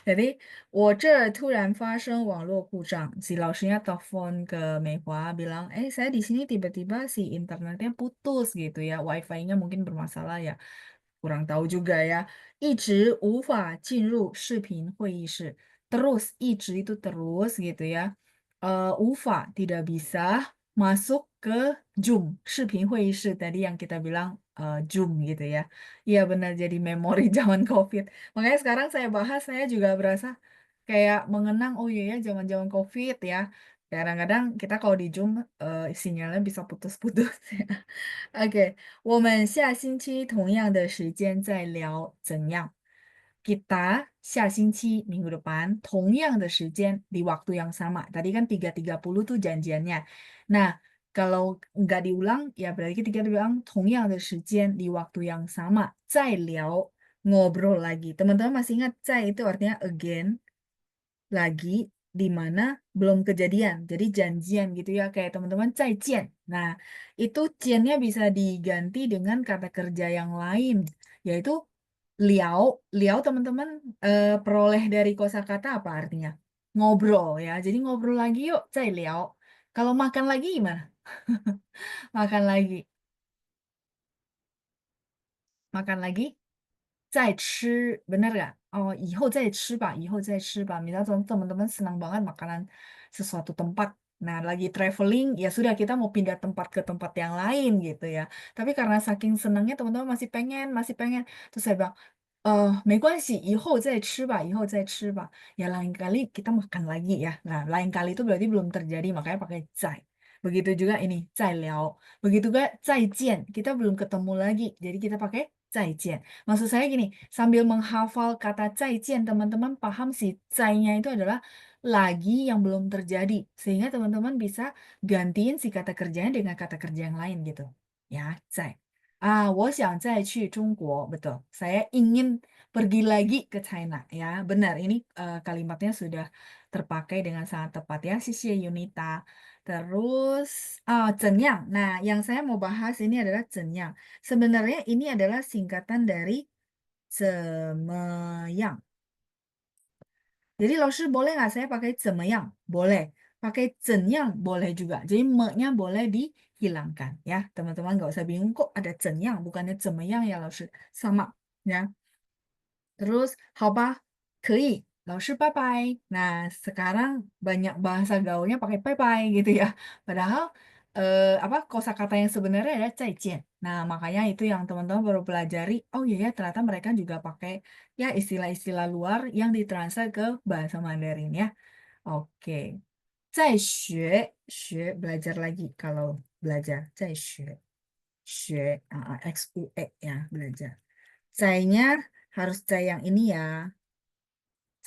Jadi, 我这突然发生网络故障. Si lausnya telepon ke Meihua bilang, saya di sini tiba-tiba si internetnya putus gitu ya, wifi-nya mungkin bermasalah ya. Kurang tahu juga ya. 一直无法进入视频会议室. Terus, 一直 itu terus gitu ya. Ufa tidak bisa masuk ke Zoom, 视频会议室 tadi yang kita bilang Zoom gitu ya. Iya benar jadi memori zaman COVID. Makanya sekarang saya bahas saya juga berasa kayak mengenang oh iya ya zaman-zaman COVID ya. Kadang-kadang kita kalau di Zoom sinyalnya bisa putus-putus ya. Oke, 我们下星期同样的时间再聊怎样? Kita 下星期 minggu depan 同样的时间 di waktu yang sama. Tadi kan 3.30 tuh janjiannya. Nah, kalau nggak diulang ya berarti kita bilang 同样的时间 di waktu yang sama. 再聊 ngobrol lagi. Teman-teman masih ingat 再 itu artinya again lagi di mana belum kejadian. Jadi janjian gitu ya kayak teman-teman 再见. Nah, itu ciannya bisa diganti dengan kata kerja yang lain yaitu liao. Liao teman-teman peroleh dari kosakata apa artinya? Ngobrol ya. Jadi ngobrol lagi yuk, 再聊. Kalau makan lagi gimana? Makan lagi. Makan lagi? 再吃, bener gak? Oh, 以后再吃吧, 以后再吃吧. Misalnya teman-teman senang banget makanan sesuatu tempat. Nah, lagi traveling, ya sudah kita mau pindah tempat ke tempat yang lain gitu ya. Tapi karena saking senangnya teman-teman masih pengen. Terus saya bilang, 没关系, 以后再吃吧, 以后再吃吧. Ya lain kali kita makan lagi ya. Nah, lain kali itu berarti belum terjadi, makanya pakai 在. Begitu juga ini, 再聊. Begitu juga 再见, kita belum ketemu lagi. Jadi kita pakai 再见. Maksud saya gini, sambil menghafal kata 再见, teman-teman paham sih, 在nya itu adalah lagi yang belum terjadi. Sehingga teman-teman bisa gantiin si kata kerjanya dengan kata kerja yang lain gitu. Ya, 在. 我想再去中国, betul. Saya ingin pergi lagi ke China. Ya, benar. Ini kalimatnya sudah terpakai dengan sangat tepat ya. 谢谢 Yunita. Terus, 怎样? Nah, yang saya mau bahas ini adalah 怎样. Sebenarnya ini adalah singkatan dari 怎么样. Jadi, lausir boleh nggak saya pakai 怎么样? Boleh. Pakai 怎样 boleh juga. Jadi, me-nya boleh dihilangkan. Ya, teman-teman nggak usah bingung kok ada 怎样, bukannya 怎么样 ya lausir. Sama. Ya. Terus, 好吧,可以. Lausir bye-bye. Nah, sekarang banyak bahasa gaulnya pakai bye-bye gitu ya. Padahal kosakata yang sebenarnya adalah 再见. Nah, makanya itu yang teman-teman baru pelajari. Oh iya ya, ternyata mereka juga pakai ya istilah-istilah luar yang ditranslate ke bahasa Mandarin ya. Oke. 再学, belajar lagi kalau belajar. 再学, XUE ya, belajar. 在nya harus 在 yang ini ya.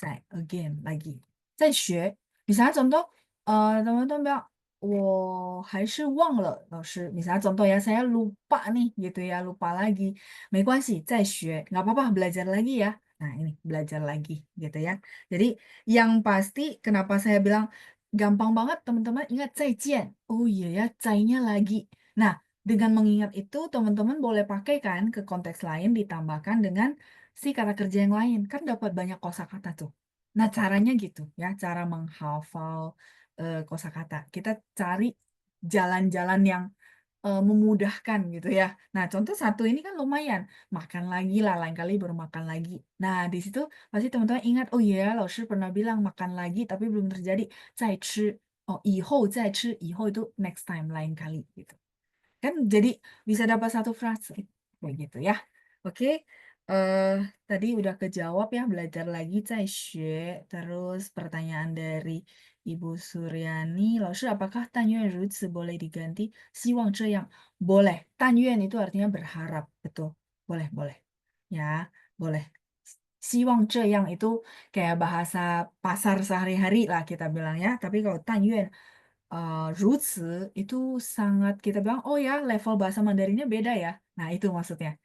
再 again lagi. 再学. Misalnya contoh, teman-teman bilang, 我还是忘了 老师. Misalnya contoh ya, saya lupa nih gitu ya, lupa lagi. 没关系, 再学. Nggak apa-apa, belajar lagi ya. Nah ini, belajar lagi gitu ya. Jadi yang pasti kenapa saya bilang gampang banget teman-teman ingat 再见. Oh iya ya, 在nya lagi. Nah, dengan mengingat itu teman-teman boleh pakai kan ke konteks lain ditambahkan dengan si kata kerja yang lain. Kan dapat banyak kosakata tuh. Nah, caranya gitu ya, cara menghafal kosakata. Kita cari jalan-jalan yang memudahkan gitu ya. Nah, contoh satu ini kan lumayan. Makan lagi lah, lain kali baru makan lagi. Nah, di situ pasti teman-teman ingat, oh iya, lausir pernah bilang makan lagi tapi belum terjadi. 再吃. Oh, 以后再吃, 以后itu next time, lain kali gitu. Kan jadi bisa dapat satu frase kayak gitu ya. Oke. eh Tadi udah kejawab ya, belajar lagi 在学. Terus pertanyaan dari Ibu Suryani, 老师 apakah 但愿如此 boleh diganti 希望这样? Boleh. 但愿 itu artinya berharap, betul. Boleh, boleh. Ya, boleh. 希望这样 itu kayak bahasa pasar sehari-hari lah kita bilang ya. Tapi kalau 但愿 Roots itu sangat kita bilang, oh ya level bahasa Mandarinnya beda ya. Nah itu maksudnya.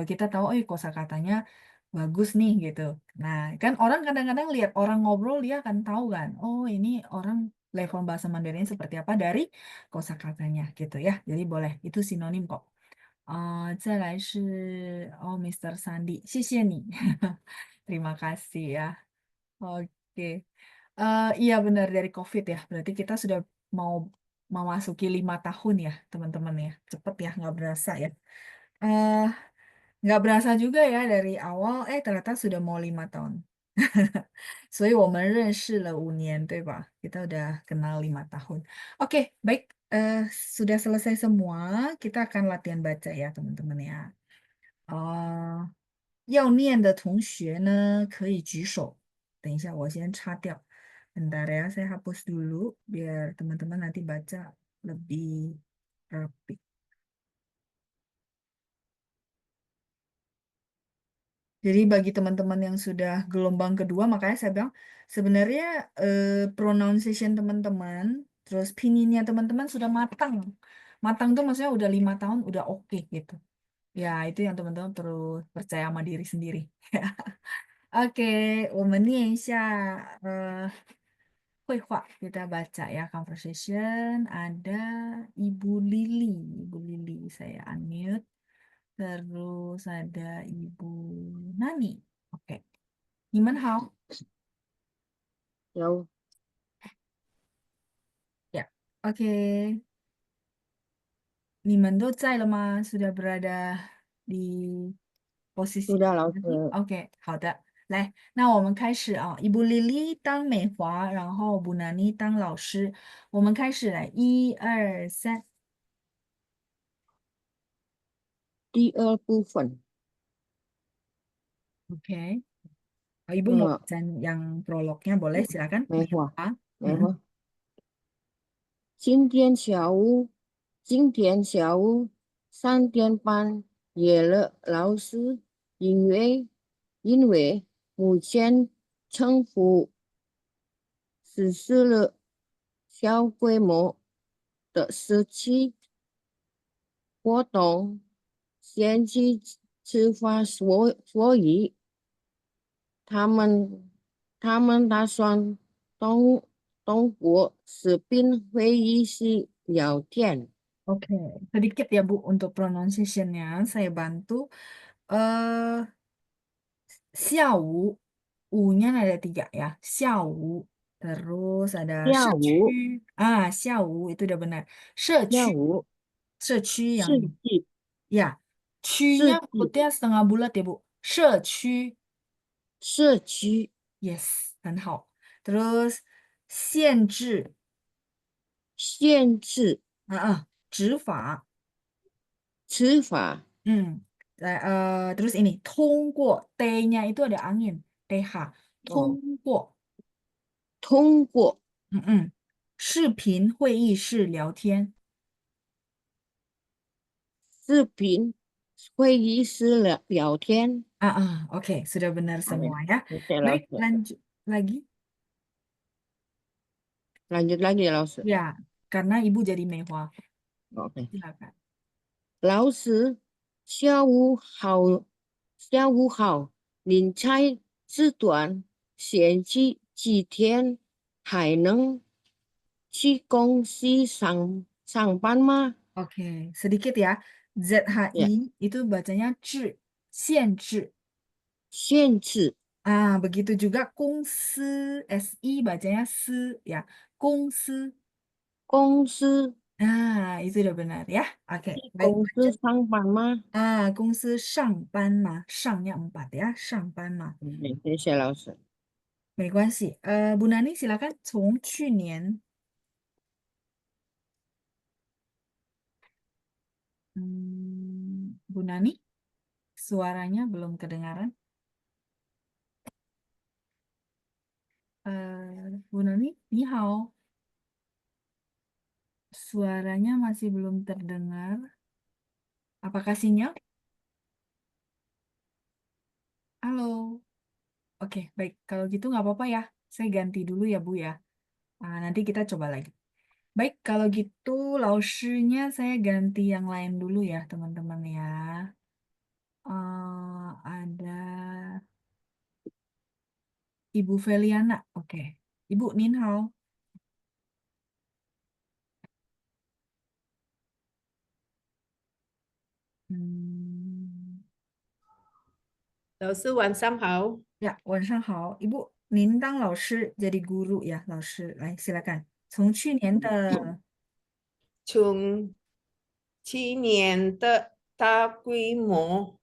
Kita tahu, oh kosakatanya bagus nih gitu. Nah, kan orang kadang-kadang lihat orang ngobrol dia akan tahu kan, oh ini orang level bahasa Mandarin seperti apa dari kosakatanya gitu ya. Jadi boleh, itu sinonim kok. 再来是Mr. Sandi，谢谢你，terima kasih ya. Oke. Iya benar dari COVID ya. Berarti kita sudah mau memasuki 5 tahun ya, teman-teman ya. Cepet ya, nggak berasa ya. eh nggak berasa juga ya dari awal, ternyata sudah mau 5 tahun. 所以我们认识了5年，对吧？Kita udah kenal 5 tahun. Oke, baik. Sudah selesai semua. Kita akan latihan baca ya, teman-teman ya. 要念的同学呢，可以举手。等一下，我先擦掉。Bentar ya, saya hapus dulu biar teman-teman nanti baca lebih rapi. Jadi bagi teman-teman yang sudah gelombang kedua, makanya saya bilang sebenarnya pronunciation teman-teman, terus pinginnya teman-teman sudah matang. Matang tuh maksudnya udah 5 tahun, udah oke gitu. Ya, itu yang teman-teman terus percaya sama diri sendiri. Oke, 我们念一下绘画 kita baca ya conversation ada Ibu Lili, Ibu Lili saya unmute. Terus ada Ibu Nani. Oke. 你们好 有 ya. Oke. 你们都在了吗？ sudah berada di posisi 知道老 lagi? 师 OK，好的，来，那我们开始啊。Ibu Lili 当美华，然后 Bu Nani 当老师。我们开始来，1、2、3。第二部分，Oke. Ibu mau 呃，baca yang prolognya boleh, silakan. 梅花，Meiwa. 梅花。今天下午3点半约了老师，因为目前政府实施了小规模的社区活动，限制吃饭，所以他们他们打算通过视频会议室聊天。Oke, sedikit ya Bu untuk pronunciation-nya. Saya bantu. eh 下午，nya ada 3 ya. 下午, terus ada 下午，社区. Ah, 下午 itu udah benar. 社区, 下午 社区 yang 世纪 ya. 区-nya 世纪 putih setengah bulat ya Bu. 社区, 社区 yes, 很好. Terus 限制, 限制执法. 执法 Hmm. Terus ini, 通过 T-nya itu ada angin. TH. 哦，通过通过视频会议室聊天。视频会议室聊天。Oke, sudah benar 好的，semua ya. 谢谢老 Baik, 师。lanjut lagi. lanjut lagi ya 老师。Ya, karena ibu jadi mewah. OK，Silakan. 老师，下午好，下午好。您猜这段星期几天还能去公司上班吗？Oke, sedikit ya. ZHI 呀，itu bacanya 限制. 限制 Begitu juga 公司 SI bacanya ya. 公司. 公司 Itu udah benar ya. Oke, 去 baik 公司 lanjut. 上班吗？公司上班嘛，上nya 4 ya, 上班嘛，谢谢老师。没关系。Bu Nani silakan. 从去年，Bu Nani, suaranya belum kedengaran. Bu Nani, ni hao. Suaranya masih belum terdengar. Apakah sinyal? Halo. Oke, baik. Kalau gitu nggak apa-apa ya. Saya ganti dulu ya, Bu ya. Nanti kita coba lagi. Baik, kalau gitu lausnya saya ganti yang lain dulu ya, teman-teman ya. Ada Ibu Feliana. Oke. Ibu, Nin hao. 嗯，老师晚上好，ya, 晚上好. Ibu, Nin 当老师 jadi guru ya, 老师来 silakan. 从去年的从去年的大规模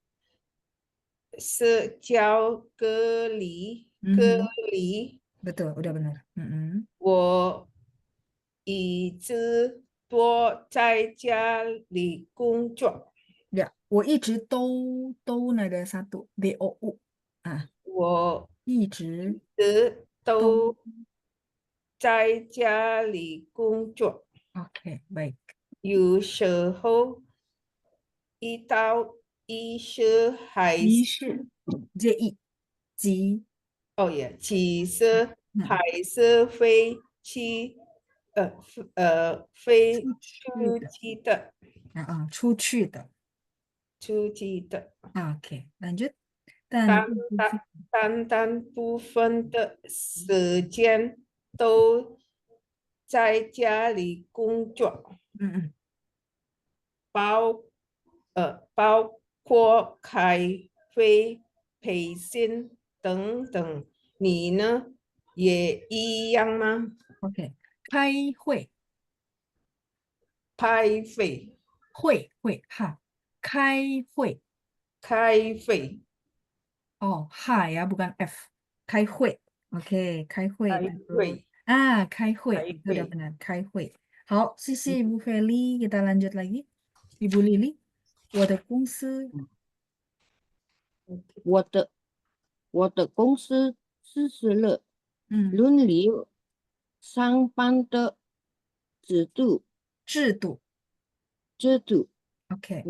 社交隔离，betul, udah benar. Mm-mm. 我一直多在家里工作，Ya, 我一直都 ada satu DOU 啊，我一直都 都在家里工作，OK baik. 有时候遇到一些还是。一是 JE 急其实还嗯是会去飞出去的出去的 出去的，OK lanjut dan 但但部分的时间都在家里工作，嗯嗯包包括开会、培训等等。你呢，也一样吗？OK 开会开会，会哈开会开会。哦哈呀bukan F 开会 OK 开会开 terus 会，开会 开 itu udah 会。benar 开会好谢谢 Ibu Feli kita lanjut lagi Ibu Lili 我的公司我的我的公司实施了嗯伦理上班的制度 制度。OK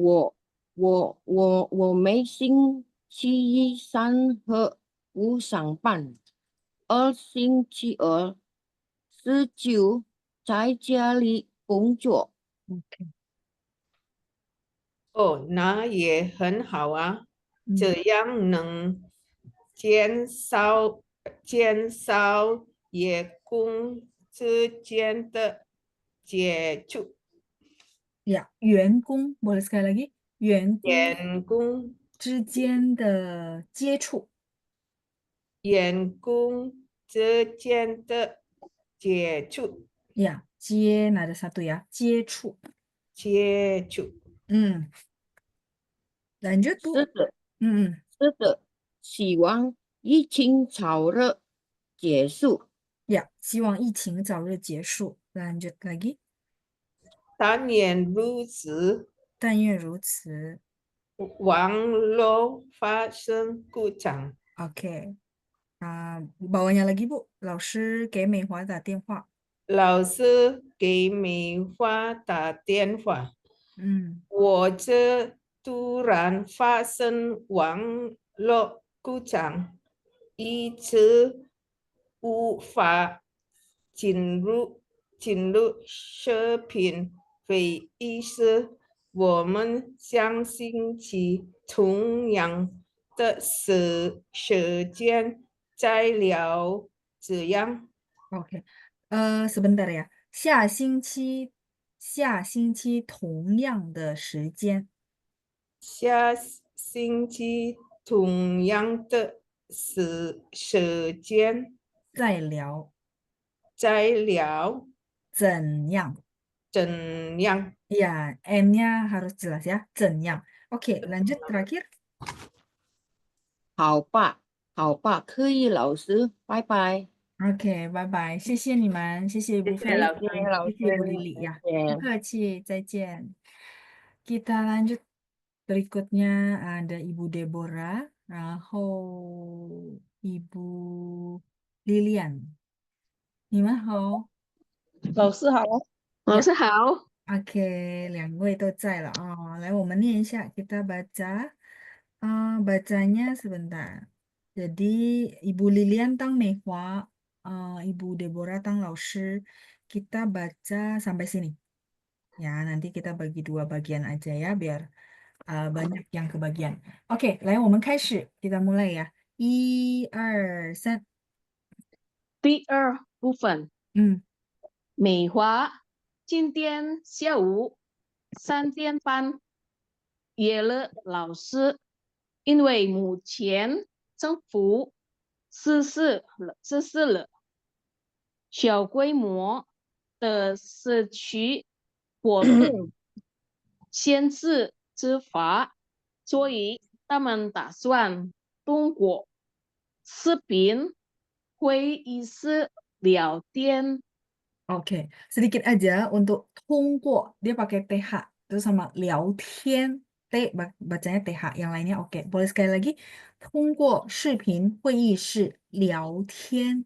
我每星期一、三和五上班，2星期二、4、9在家里工作。OK 哦，那也很好啊，嗯。这样能减少员工之间的接触，Ya, 员工 boleh sekali lagi 员工员工之间的接触员工之间的接触呀，接 ada satu ya 接触接触。嗯lanjut Bu 是的，嗯是的，希望疫情早日结束。呀，希望疫情早日结束 lanjut lagi 但愿如此，但愿如此 网络发生故障。OK bawahnya lagi Bu 老师给美华打电话老师给美花打电话，嗯我这突然发生网络故障，一直无法进入视频会议室。我们相星期同样的时间再聊，这样。OK sebentar ya 下星期同样的时间下星期同样的时间再聊再聊怎样。怎样。Ya, N-nya harus jelas ya, 怎样. Oke, lanjut terakhir. 好吧，好吧，可以，老师，拜拜。Oke, bye bye. 谢谢你们，谢谢 谢 Ibu 谢老 Feli，谢谢师，老师，谢谢 Ibu Lili 再 ya. 不见。客气，再见. Kita lanjut berikutnya ada Ibu Deborah, 然后 Ibu Lilian. 你们好。老师好，老 Ya, 师好。oke, 两位都在了.来, 我们念一下. Kita baca. Bacanya sebentar. Jadi, Ibu Lilian Tang Mehwa, Ibu Deborah Tang Laoshi, kita baca sampai sini. Ya, nanti kita bagi dua bagian aja ya, biar banyak yang kebagian. Oke, 来，我们开始. Kita mulai ya. 1、2、3. 第二部分，嗯美华今天下午3点半约了老师，因为目前政府实施了小规模的社区活动限制执法，所以他们打算通过视频会议室聊天。 Oke, sedikit aja untuk tunggu dia pakai TH terus sama 聊天 T bacanya TH, yang lainnya oke. Boleh sekali lagi, 通过视频会议室聊天。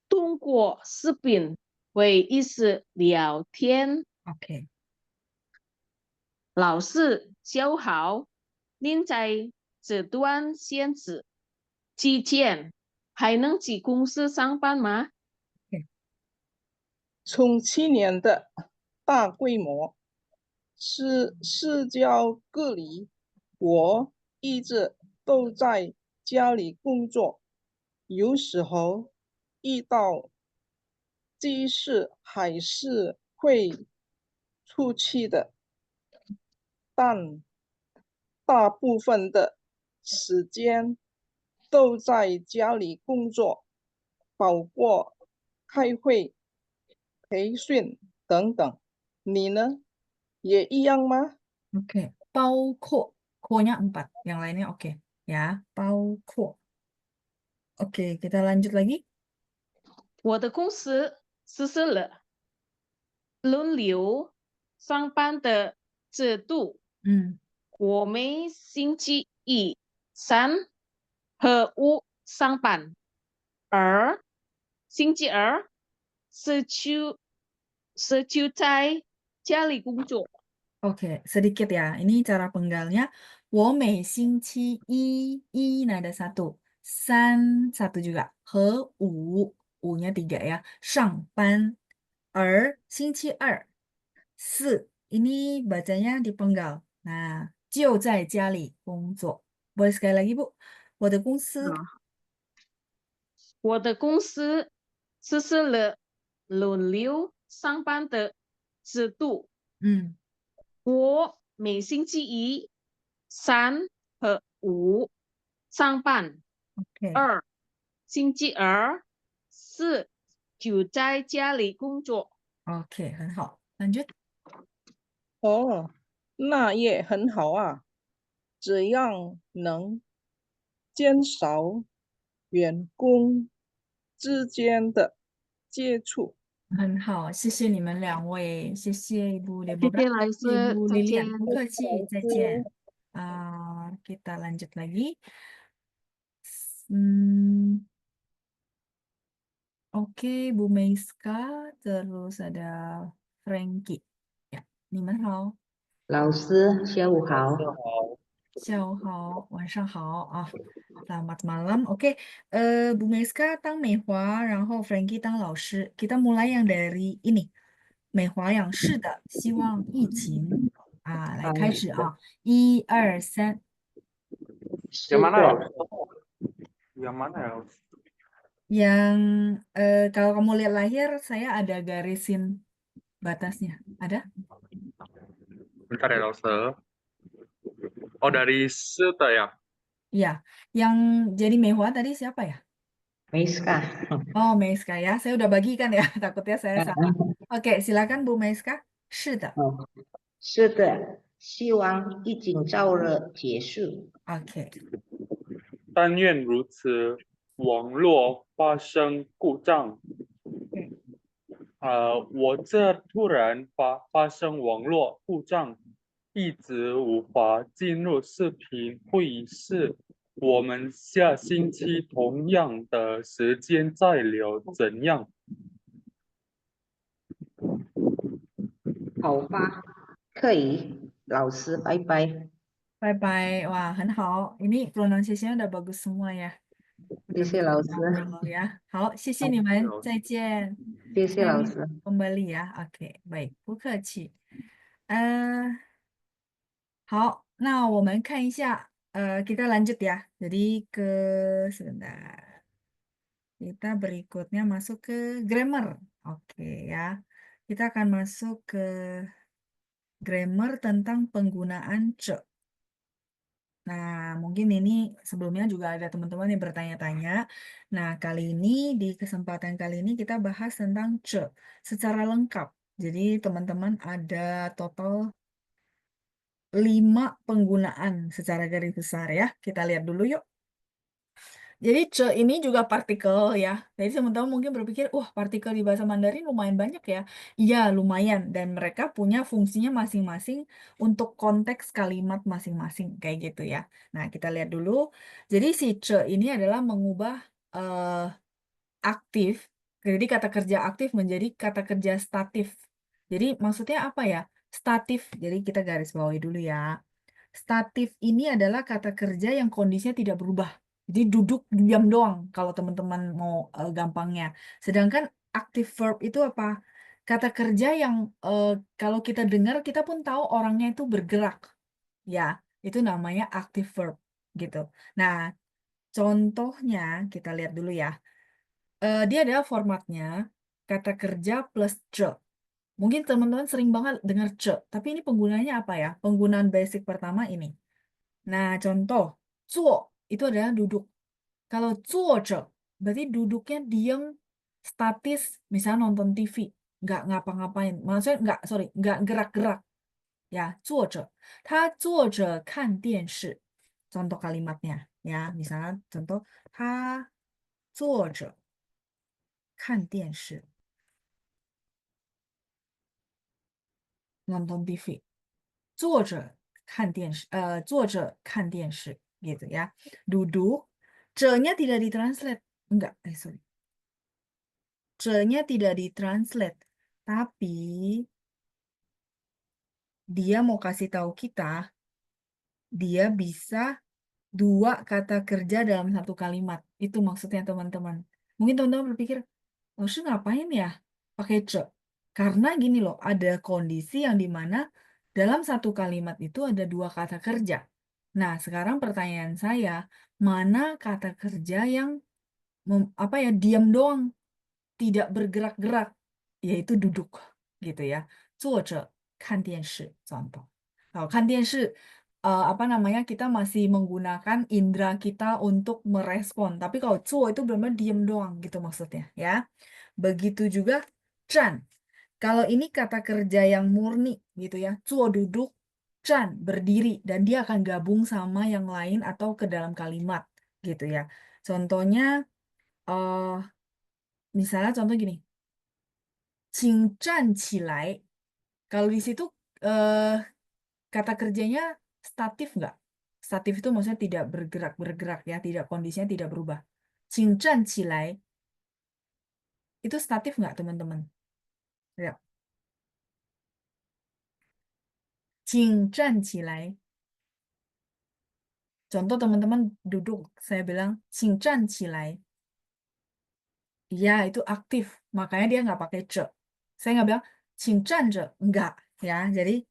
通过视频会议室聊天。 Oke. 老师就好，您在这段限制期间还能去公司上班吗？从去年的大规模社交隔离，我一直都在家里工作，有时候遇到急事还是会出去的，但大部分的时间都在家里工作，包括开会、培训等等。你呢？也一样吗？ Oke, 包括 ko-nya 4, yang lainnya oke ya, 包括。Oke, kita lanjut lagi. 我的公司实施了轮流上班的制度，我每星期一、三和五上班，而星期二是就在家里工作。 Oke, sedikit ya. Ini cara penggalnya. 我每星期一 nada satu, san satu juga, 和五nya 3 ya, 上班. 星期二四 ini bacanya dipenggal. Nah, 就在家里工作. Boleh sekali lagi, Bu? 我的公司我的公司实施了轮流上班的制度，我每星期一、三和五上班， Oke. 星期二、四就在家里工作。 Oke, 很好. Lanjut. 哦，那也很好啊，这样能减少员工之间的接触。很好，谢谢你们2位，谢谢Ibu 谢 Deborah，谢老谢谢师，Ibu 再见。 Lilian，不客气，再见。Kita lanjut lagi. Oke, Bu Meiska, terus ada Frankie. Ya, 你们好，老师，下午好。下午好，晚上好啊，selamat malam. Oke, Bu Meiska 当美华，然后 Frankie 当老师。Kita mulai yang dari ini. 美华养是的，希望疫情来开始啊，1、2、3。Yang mana ya? Yang mana ya? Yang kalau kamu lihat lahir, saya ada garisin batasnya. Ada? Bentar ya, Lause. Oh, dari Sute ya? Iya. Yang jadi Mehua tadi siapa ya? Meiska. Oh, Meiska ya. Saya udah bagikan ya. Takutnya saya salah. Oke, silakan Bu Meiska. 是的。是的，希望疫情早日结束。OK。但愿如此。网络发生故障。我这突然发生网络故障，一直无法进入视频会议室。我们下星期同样的时间再聊，怎样？好吧，可以，老师，拜拜。拜拜. Wah, 很好. Ini pronunciation udah bagus semua ya. 谢谢老师， Ya. 好，谢谢你们，再见。谢谢老 Selamat 师。 kembali ya. Oke, baik, 不客气。好，那我们看一下，kita lanjut ya. Jadi sebentar. Kita berikutnya masuk ke grammar. Oke ya. Kita akan masuk ke grammar tentang penggunaan ce. Nah, mungkin ini sebelumnya juga ada teman-teman yang bertanya-tanya. Nah, kali ini di kesempatan kali ini kita bahas tentang ce secara lengkap. Jadi teman-teman ada total 5 penggunaan secara garis besar ya. Kita lihat dulu yuk. Jadi ce ini juga partikel ya. Jadi teman-teman mungkin berpikir, wah partikel di bahasa Mandarin lumayan banyak ya. Iya lumayan. Dan mereka punya fungsinya masing-masing untuk konteks kalimat masing-masing. Kayak gitu ya. Nah kita lihat dulu. Jadi si ce ini adalah mengubah aktif. Jadi kata kerja aktif menjadi kata kerja statif. Jadi maksudnya apa ya? Statif. Jadi kita garis bawahi dulu ya. Statif ini adalah kata kerja yang kondisinya tidak berubah. Jadi duduk diam doang kalau teman-teman mau gampangnya. Sedangkan active verb itu apa? Kata kerja yang kalau kita dengar kita pun tahu orangnya itu bergerak. Ya, itu namanya active verb gitu. Nah, contohnya kita lihat dulu ya. Dia adalah formatnya kata kerja plus ce. Mungkin teman-teman sering banget dengar ce, tapi ini penggunanya apa ya? Penggunaan basic pertama ini. Nah, contoh, zuo itu adalah duduk. Kalau zuozhe, berarti duduknya diam, statis, misalnya nonton TV, nggak ngapa-ngapain. Maksudnya nggak gerak-gerak. Ya, zuozhe. Ta zuozhe kan dianshi. Contoh kalimatnya, ya, misalnya contoh, ta zuozhe kan dianshi. Nonton TV. 坐着看电视 gitu ya. Duduk, ce-nya tidak ditranslate. Enggak, sorry. Ce-nya tidak ditranslate. Tapi dia mau kasih tahu kita, dia bisa 2 kata kerja dalam 1 kalimat. Itu maksudnya teman-teman. Mungkin teman-teman berpikir, maksud ngapain ya pakai ce? Karena gini loh, ada kondisi yang dimana dalam 1 kalimat itu ada 2 kata kerja. Nah, sekarang pertanyaan saya, mana kata kerja yang diam doang, tidak bergerak-gerak, yaitu duduk, gitu ya. 坐着看电视 contoh. Kalau 看电视 kita masih menggunakan indera kita untuk merespon. Tapi kalau 坐 itu benar-benar diam doang gitu maksudnya ya. Begitu juga 站. Kalau ini kata kerja yang murni gitu ya. 坐 duduk, 站 berdiri dan dia akan gabung sama yang lain atau ke dalam kalimat gitu ya. Contohnya misalnya contoh gini. 请站起来. Kalau di situ kata kerjanya statif nggak? Statif itu maksudnya tidak bergerak ya, tidak kondisinya tidak berubah. 请站起来 itu statif nggak teman-teman? Ya. 请站起来. Contoh teman-teman duduk, saya bilang 请站起来. Ya, itu aktif. Makanya dia nggak pakai ce. Saya nggak bilang 请站着, enggak ya. Jadi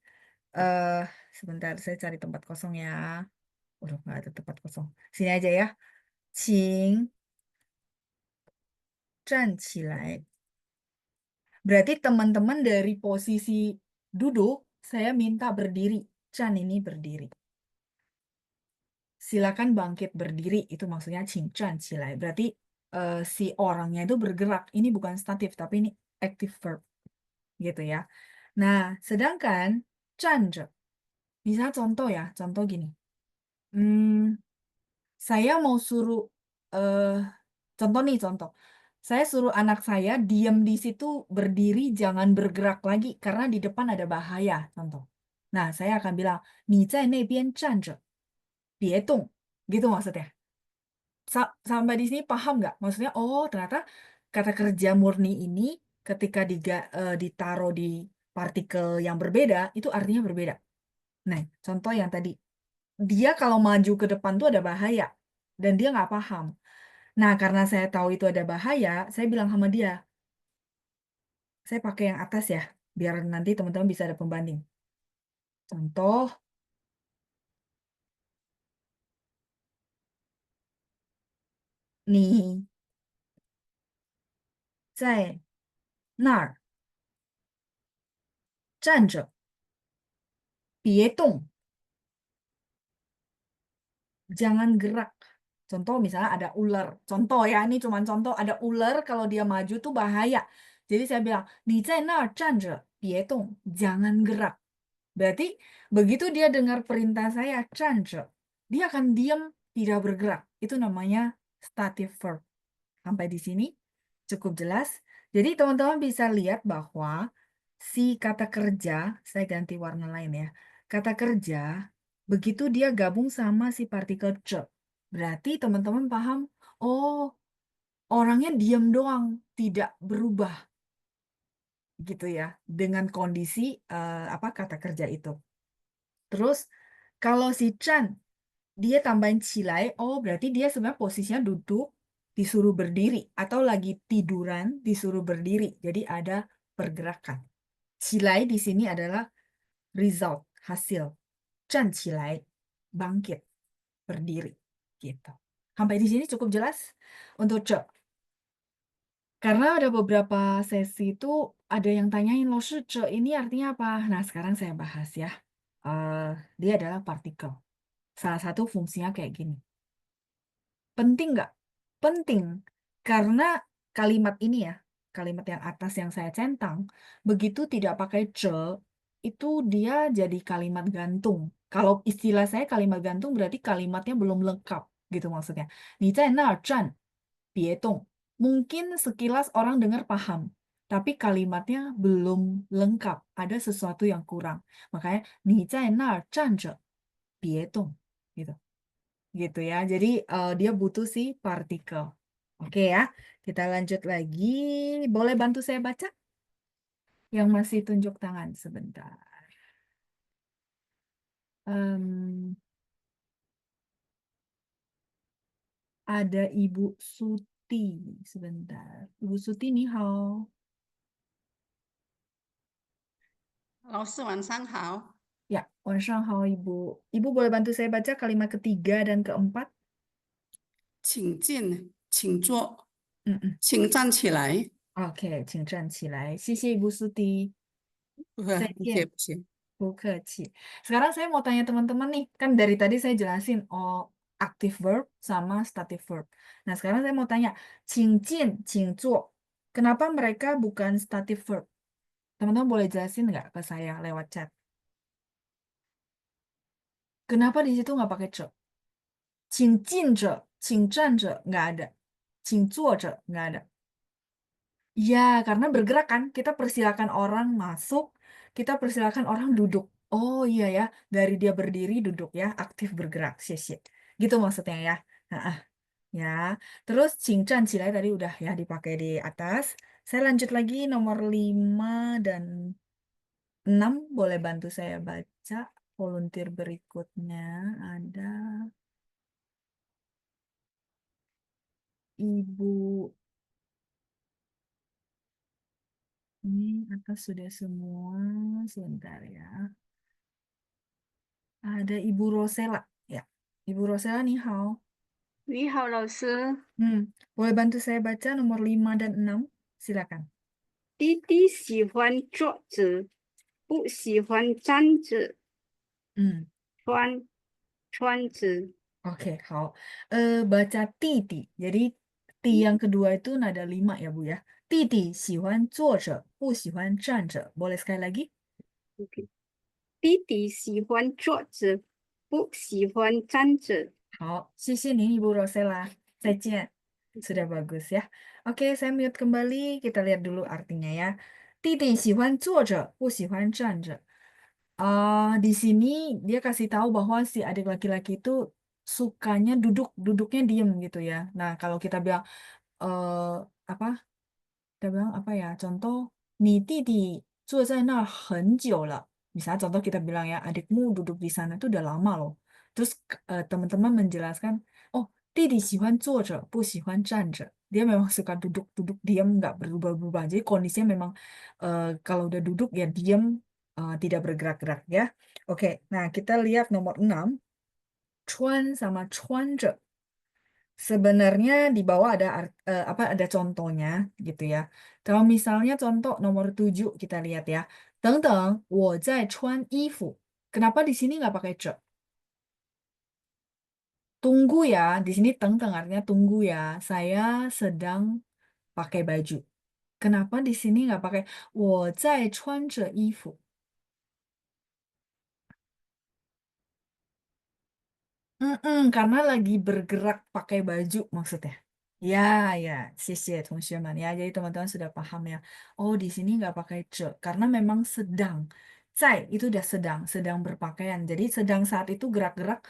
eh sebentar saya cari tempat kosong ya. Udah nggak ada tempat kosong. Sini aja ya. 请站起来. Berarti teman-teman dari posisi duduk, saya minta berdiri. Chan ini berdiri. Silakan bangkit berdiri. Itu maksudnya 请站起来. Berarti si orangnya itu bergerak. Ini bukan statif, tapi ini active verb. Gitu ya. Nah, sedangkan 站着. Misalnya contoh ya. Contoh gini. Saya mau suruh contoh. Saya suruh anak saya diam di situ berdiri, jangan bergerak lagi karena di depan ada bahaya, contoh. Nah, saya akan bilang, 你在那边站着，别动. Gitu maksudnya. Sampai di sini paham nggak? Maksudnya, oh ternyata kata kerja murni ini ketika ditaruh di partikel yang berbeda, itu artinya berbeda. Nah, contoh yang tadi. Dia kalau maju ke depan tuh ada bahaya. Dan dia nggak paham. Nah, karena saya tahu itu ada bahaya, saya bilang sama dia, saya pakai yang atas ya, biar nanti teman-teman bisa ada pembanding. Contoh, nih, 在那儿站着，别动。Jangan gerak. Contoh misalnya ada ular. Contoh ya, ini cuma contoh ada ular kalau dia maju tuh bahaya. Jadi saya bilang, 你在那儿站着，别动，jangan gerak. Berarti begitu dia dengar perintah saya 站着, dia akan diam, tidak bergerak. Itu namanya stative verb. Sampai di sini cukup jelas. Jadi teman-teman bisa lihat bahwa si kata kerja, saya ganti warna lain ya. Kata kerja, begitu dia gabung sama si partikel ce, berarti teman-teman paham, oh orangnya diam doang, tidak berubah. Gitu ya, dengan kondisi kata kerja itu. Terus kalau si Chan, dia tambahin cilai, oh berarti dia sebenarnya posisinya duduk, disuruh berdiri, atau lagi tiduran, disuruh berdiri. Jadi ada pergerakan. Cilai di sini adalah result, hasil. Chan cilai, bangkit, berdiri. Gitu. Sampai di sini cukup jelas untuk ce. Karena ada beberapa sesi itu ada yang tanyain, lo ce ini artinya apa? Nah sekarang saya bahas ya. Dia adalah partikel. Salah satu fungsinya kayak gini. Penting nggak? Penting. Karena kalimat ini ya, kalimat yang atas yang saya centang, begitu tidak pakai ce, itu dia jadi kalimat gantung. Kalau istilah saya kalimat gantung berarti kalimatnya belum lengkap, gitu maksudnya. 你在那儿站，别动. Mungkin sekilas orang dengar paham, tapi kalimatnya belum lengkap. Ada sesuatu yang kurang. Makanya 你在那儿站着，别动. Gitu. Gitu ya. Jadi dia butuh si partikel. Oke ya, kita lanjut lagi. Boleh bantu saya baca? Yang masih tunjuk tangan sebentar. Ada Ibu Suti sebentar. Ibu Suti nih, hao. 老师晚上好， Ya, 晚上好 Ibu. Ibu boleh bantu saya baca kalimat ketiga dan keempat? 请进，请坐， Mm-mm. 请站起来。 Oke, 请站起来. 谢谢 Ibu Suti. 不再不见。客气。 Bukaci. Sekarang saya mau tanya teman-teman nih, kan dari tadi saya jelasin active verb sama stative verb. Nah, sekarang saya mau tanya, 请进, 请坐. Kenapa mereka bukan stative verb? Teman-teman boleh jelasin nggak ke saya lewat chat? Kenapa di situ nggak pakai ce? 请进着, 请站着, nggak ada. 请坐着, nggak ada. Ya, karena bergerak kan, kita persilakan orang masuk, kita persilakan orang duduk. Oh iya ya, dari dia berdiri duduk ya, aktif bergerak, shit. Gitu maksudnya ya. Nah, ya. Terus 请站起来tadi udah ya dipakai di atas. Saya lanjut lagi nomor 5 dan 6, boleh bantu saya baca. Volunteer berikutnya ada Ibu. Ini atas sudah semua, sebentar ya. Ada Ibu Rosela. Ya, Ibu Rosela nih, hao. 你好，老师。 Boleh bantu saya baca nomor 5 dan 6? Silakan. 弟弟喜欢坐着，不喜欢站着。 穿着。 Oke, hao. Baca titi. Jadi ti yang kedua itu nada 5 ya, Bu ya. Titi 喜欢坐着，不喜欢站着. Boleh sekali lagi? 弟弟喜欢坐着，不喜欢站着。 好，谢谢您 Ibu Rosela. 再见. Sudah bagus ya. Oke, saya mute kembali. Kita lihat dulu artinya ya. 弟弟喜欢坐着，不喜欢站着. Di sini dia kasih tahu bahwa si adik laki-laki itu sukanya duduknya diem gitu ya. Nah, kalau kita bilang apa? Kita bilang apa ya? Contoh, 你弟弟坐在那儿很久了. Misalnya contoh kita bilang ya, adikmu duduk di sana tuh udah lama loh. Terus teman-teman menjelaskan, oh, 弟弟喜欢坐着，不喜欢站着. Dia memang suka duduk diam, nggak berubah-ubah. Jadi kondisinya memang kalau udah duduk ya diam, tidak bergerak-gerak ya. Oke, nah kita lihat nomor 6. Chuan sama 穿着. sebenarnya di bawah ada ada contohnya gitu ya. Kalau misalnya contoh nomor 7 kita lihat ya. 等等，我在穿衣服. Kenapa di sini nggak pakai 着? Tunggu ya, di sini 等等 artinya tunggu ya. Saya sedang pakai baju. Kenapa di sini nggak pakai 我在穿着衣服? Karena lagi bergerak pakai baju maksudnya. Ya, ya, 谢谢 同学们 ya. Jadi teman-teman sudah paham ya. Oh, di sini nggak pakai 着 karena memang sedang. 在 itu udah sedang berpakaian. Jadi sedang saat itu gerak-gerak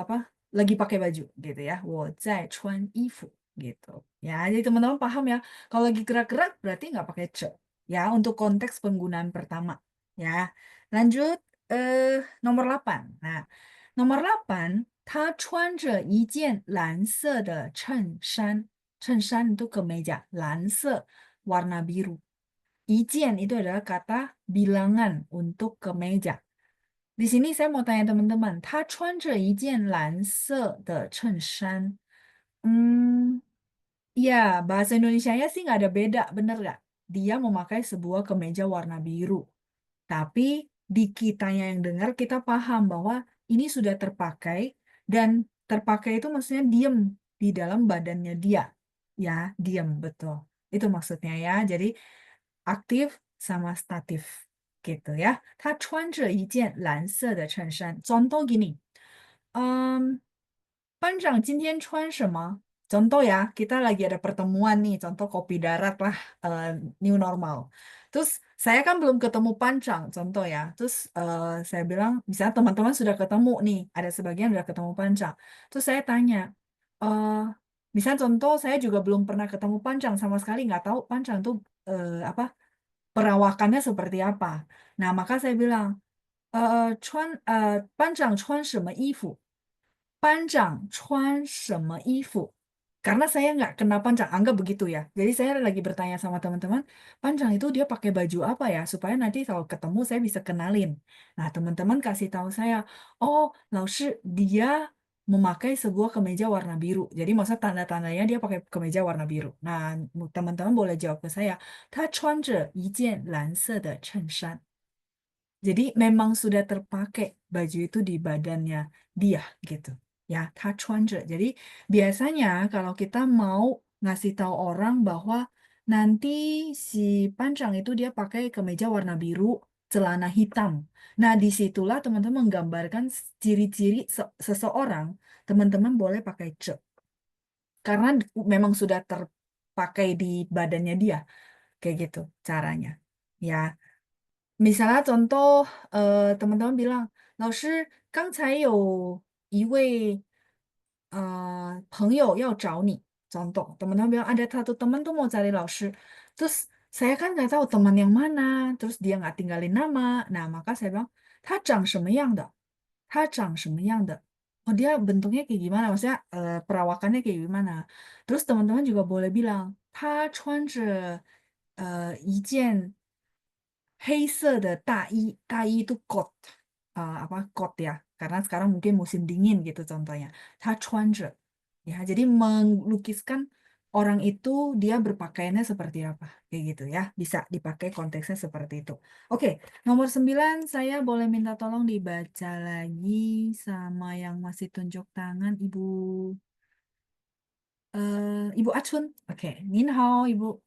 apa? Lagi pakai baju gitu ya. 我在穿衣服 gitu. Ya, jadi teman-teman paham ya. Kalau lagi gerak-gerak berarti nggak pakai 着 ya untuk konteks penggunaan pertama ya. Lanjut nomor 8. Nah, nomor 8, 他穿着一件蓝色的衬衫. 衬衫itu kemeja, 蓝色 warna biru. 一件 itu adalah kata bilangan untuk kemeja. Di sini saya mau tanya teman-teman, 他穿着一件蓝色的衬衫. Ya, bahasa Indonesianya sih nggak ada beda, bener nggak? Dia memakai sebuah kemeja warna biru. Tapi di kitanya yang dengar kita paham bahwa ini sudah terpakai dan terpakai itu maksudnya diam di dalam badannya dia. Ya, diam betul. Itu maksudnya ya. Jadi aktif sama statif gitu ya. 他穿着一件蓝色的衬衫. Contoh gini. 班长今天穿什么? Contoh ya, kita lagi ada pertemuan nih, contoh kopi darat lah, new normal. Terus saya kan belum ketemu pancang, contoh ya. Terus saya bilang, misalnya teman-teman sudah ketemu nih, ada sebagian sudah ketemu pancang. Terus saya tanya, misalnya contoh saya juga belum pernah ketemu pancang sama sekali, nggak tahu pancang tuh apa perawakannya seperti apa. Nah, maka saya bilang, 班长穿什么衣服? 班长穿什么衣服? Karena saya nggak kenal pancang, anggap begitu ya. Jadi saya lagi bertanya sama teman-teman, pancang itu dia pakai baju apa ya? Supaya nanti kalau ketemu saya bisa kenalin. Nah, teman-teman kasih tahu saya, oh, 老师 dia memakai sebuah kemeja warna biru. Jadi maksud tanda-tandanya dia pakai kemeja warna biru. Nah, teman-teman boleh jawab ke saya, 他穿着一件蓝色的衬衫. Jadi memang sudah terpakai baju itu di badannya dia gitu. Ya, 他穿着. Jadi biasanya kalau kita mau ngasih tahu orang bahwa nanti si pancang itu dia pakai kemeja warna biru, celana hitam. Nah, disitulah teman-teman menggambarkan ciri-ciri seseorang, teman-teman boleh pakai 着. Karena memang sudah terpakai di badannya dia. Kayak gitu caranya. Ya. Misalnya contoh teman-teman bilang, 老师刚才有一位朋友要找你. Contoh, teman-teman bilang ada satu teman tuh mau cari 老师. Terus saya kan nggak tahu teman yang mana. Terus dia nggak tinggalin nama. Nah, maka saya bilang, 他长什么样的? 他长什么样的? Oh, dia bentuknya kayak gimana? Maksudnya perawakannya kayak gimana? Terus teman-teman juga boleh bilang, 他穿着一件 黑色的大衣, 大衣 itu coat, apa coat ya, karena sekarang mungkin musim dingin gitu contohnya. 他穿着, ya, jadi melukiskan orang itu dia berpakaiannya seperti apa, kayak gitu ya, bisa dipakai konteksnya seperti itu. Oke, nomor 9 saya boleh minta tolong dibaca lagi sama yang masih tunjuk tangan, Ibu Achun. Oke, 您好 Ibu.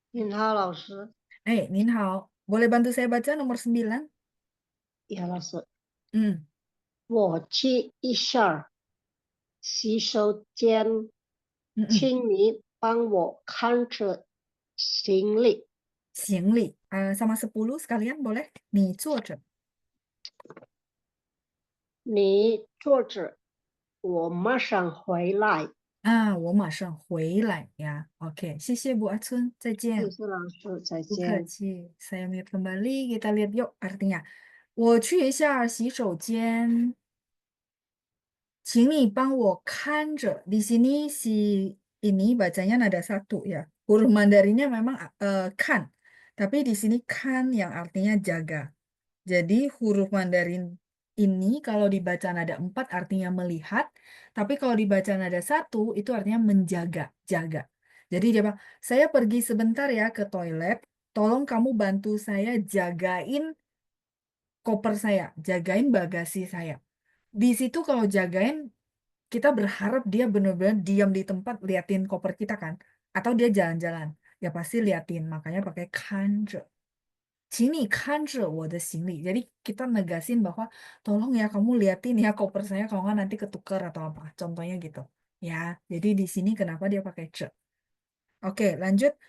您好，老师。您好, boleh bantu saya baca nomor 9? 呀，老师，嗯我去一下洗手间，请你帮我看着行李。行李, sama 10 sekalian boleh? 你坐着. 你坐着，我马上回来。我马上回来ya. Oke, 谢谢 Bu Achun, 再谢见. 谢老师，再 不客见。气. Saya mute kembali, kita lihat yuk artinya. 我去一下洗手间, 请你帮我看着. Di sini si ini bacanya nada 1 ya. Huruf Mandarinnya memang kan, tapi di sini kan yang artinya jaga. Jadi huruf Mandarin Ini kalau dibaca nada 4 artinya melihat, tapi kalau dibaca nada 1 itu artinya menjaga, jaga. Jadi dia bilang, saya pergi sebentar ya ke toilet, tolong kamu bantu saya jagain koper saya, jagain bagasi saya. Di situ kalau jagain, kita berharap dia benar-benar diam di tempat liatin koper kita kan, atau dia jalan-jalan, ya pasti liatin, makanya pakai 看着。请你看着我的行李. Jadi kita negasin bahwa tolong ya kamu liatin ya koper saya kalau nggak nanti ketukar atau apa. Contohnya gitu. Ya, jadi di sini kenapa dia pakai 着. Oke, lanjut.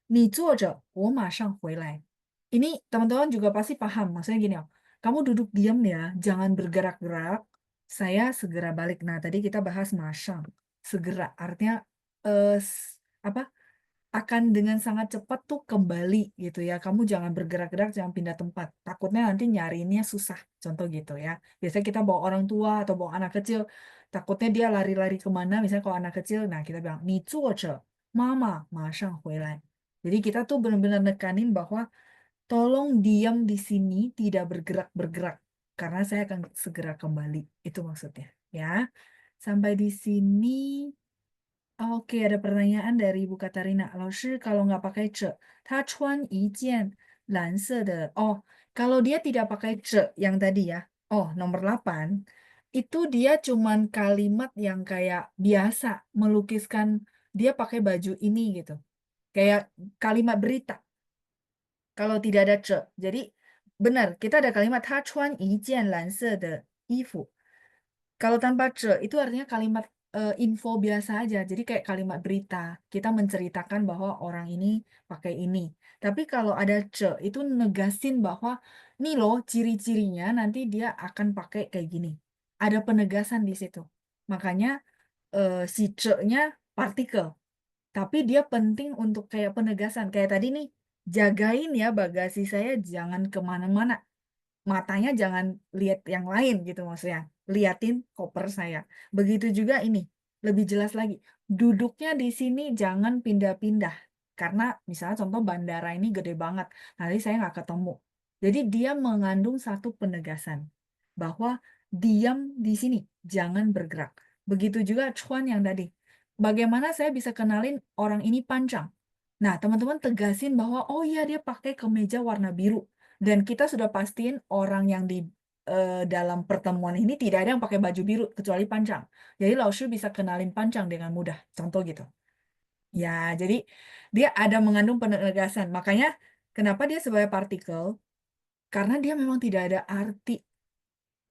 你坐着，我马上回来. Ini teman-teman juga pasti paham. Maksudnya gini, kamu duduk diam ya, jangan bergerak-gerak. Saya segera balik. Nah, tadi kita bahas 马上, segera. Artinya apa? Akan dengan sangat cepat tuh kembali gitu ya. Kamu jangan bergerak-gerak, jangan pindah tempat. Takutnya nanti nyariinnya susah. Contoh gitu ya. Biasanya kita bawa orang tua atau bawa anak kecil, takutnya dia lari-lari kemana. Misalnya kalau anak kecil, nah kita bilang, 你坐着，妈妈马上回来. Jadi kita tuh benar-benar nekanin bahwa tolong diam di sini, tidak bergerak-bergerak. Karena saya akan segera kembali. Itu maksudnya. Ya. Sampai di sini. Oke, ada pertanyaan dari Ibu Katarina. 老师, kalau nggak pakai 着, 他穿一件蓝色的. Oh, kalau dia tidak pakai 着 yang tadi ya. Oh, nomor 8. Itu dia cuman kalimat yang kayak biasa melukiskan dia pakai baju ini gitu. Kayak kalimat berita. Kalau tidak ada 着. Jadi benar, kita ada kalimat 他穿一件蓝色的衣服. Kalau tanpa 着 itu artinya kalimat info biasa aja. Jadi kayak kalimat berita. Kita menceritakan bahwa orang ini pakai ini. Tapi kalau ada 着 itu negasin bahwa nih loh ciri-cirinya nanti dia akan pakai kayak gini. Ada penegasan di situ. Makanya si 着-nya partikel. Tapi dia penting untuk kayak penegasan. Kayak tadi nih, jagain ya bagasi saya jangan kemana-mana. Matanya jangan lihat yang lain gitu maksudnya. Liatin koper saya. Begitu juga ini, lebih jelas lagi. Duduknya di sini jangan pindah-pindah. Karena misalnya contoh bandara ini gede banget. Nanti saya nggak ketemu. Jadi dia mengandung satu penegasan. Bahwa diam di sini, jangan bergerak. Begitu juga cuan yang tadi. Bagaimana saya bisa kenalin orang ini panjang? Nah, teman-teman tegasin bahwa, oh iya dia pakai kemeja warna biru. Dan kita sudah pastiin orang yang di dalam pertemuan ini tidak ada yang pakai baju biru kecuali panjang. Jadi Laoshi bisa kenalin panjang dengan mudah. Contoh gitu. Ya, jadi dia ada mengandung penegasan. Makanya kenapa dia sebagai partikel? Karena dia memang tidak ada arti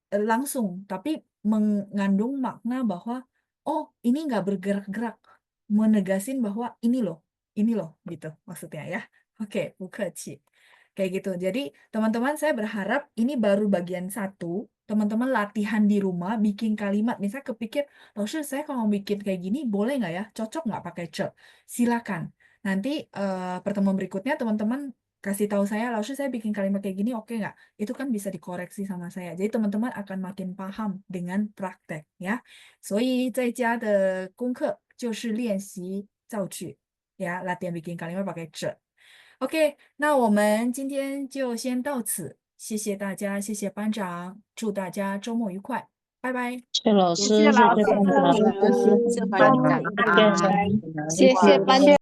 langsung, tapi mengandung makna bahwa oh ini nggak bergerak-gerak, menegasin bahwa ini loh gitu maksudnya ya. Oke, 不客气. Kayak gitu. Jadi teman-teman saya berharap ini baru bagian 1. Teman-teman latihan di rumah bikin kalimat. Misalnya kepikir, Laoshi saya kalau bikin kayak gini boleh nggak ya? Cocok nggak pakai 着? Silakan. Nanti pertemuan berikutnya teman-teman kasih tahu saya, Laoshi saya bikin kalimat kayak gini oke nggak? Itu kan bisa dikoreksi sama saya. Jadi teman-teman akan makin paham dengan praktek ya. 所以在家的功课就是练习造句 ya, latihan bikin kalimat pakai 着. OK，那我们今天就先到此，谢谢大家，谢谢班长，祝大家周末愉快，拜拜。谢老师，谢谢老师，谢谢班长，谢谢班长，谢谢。谢谢班长。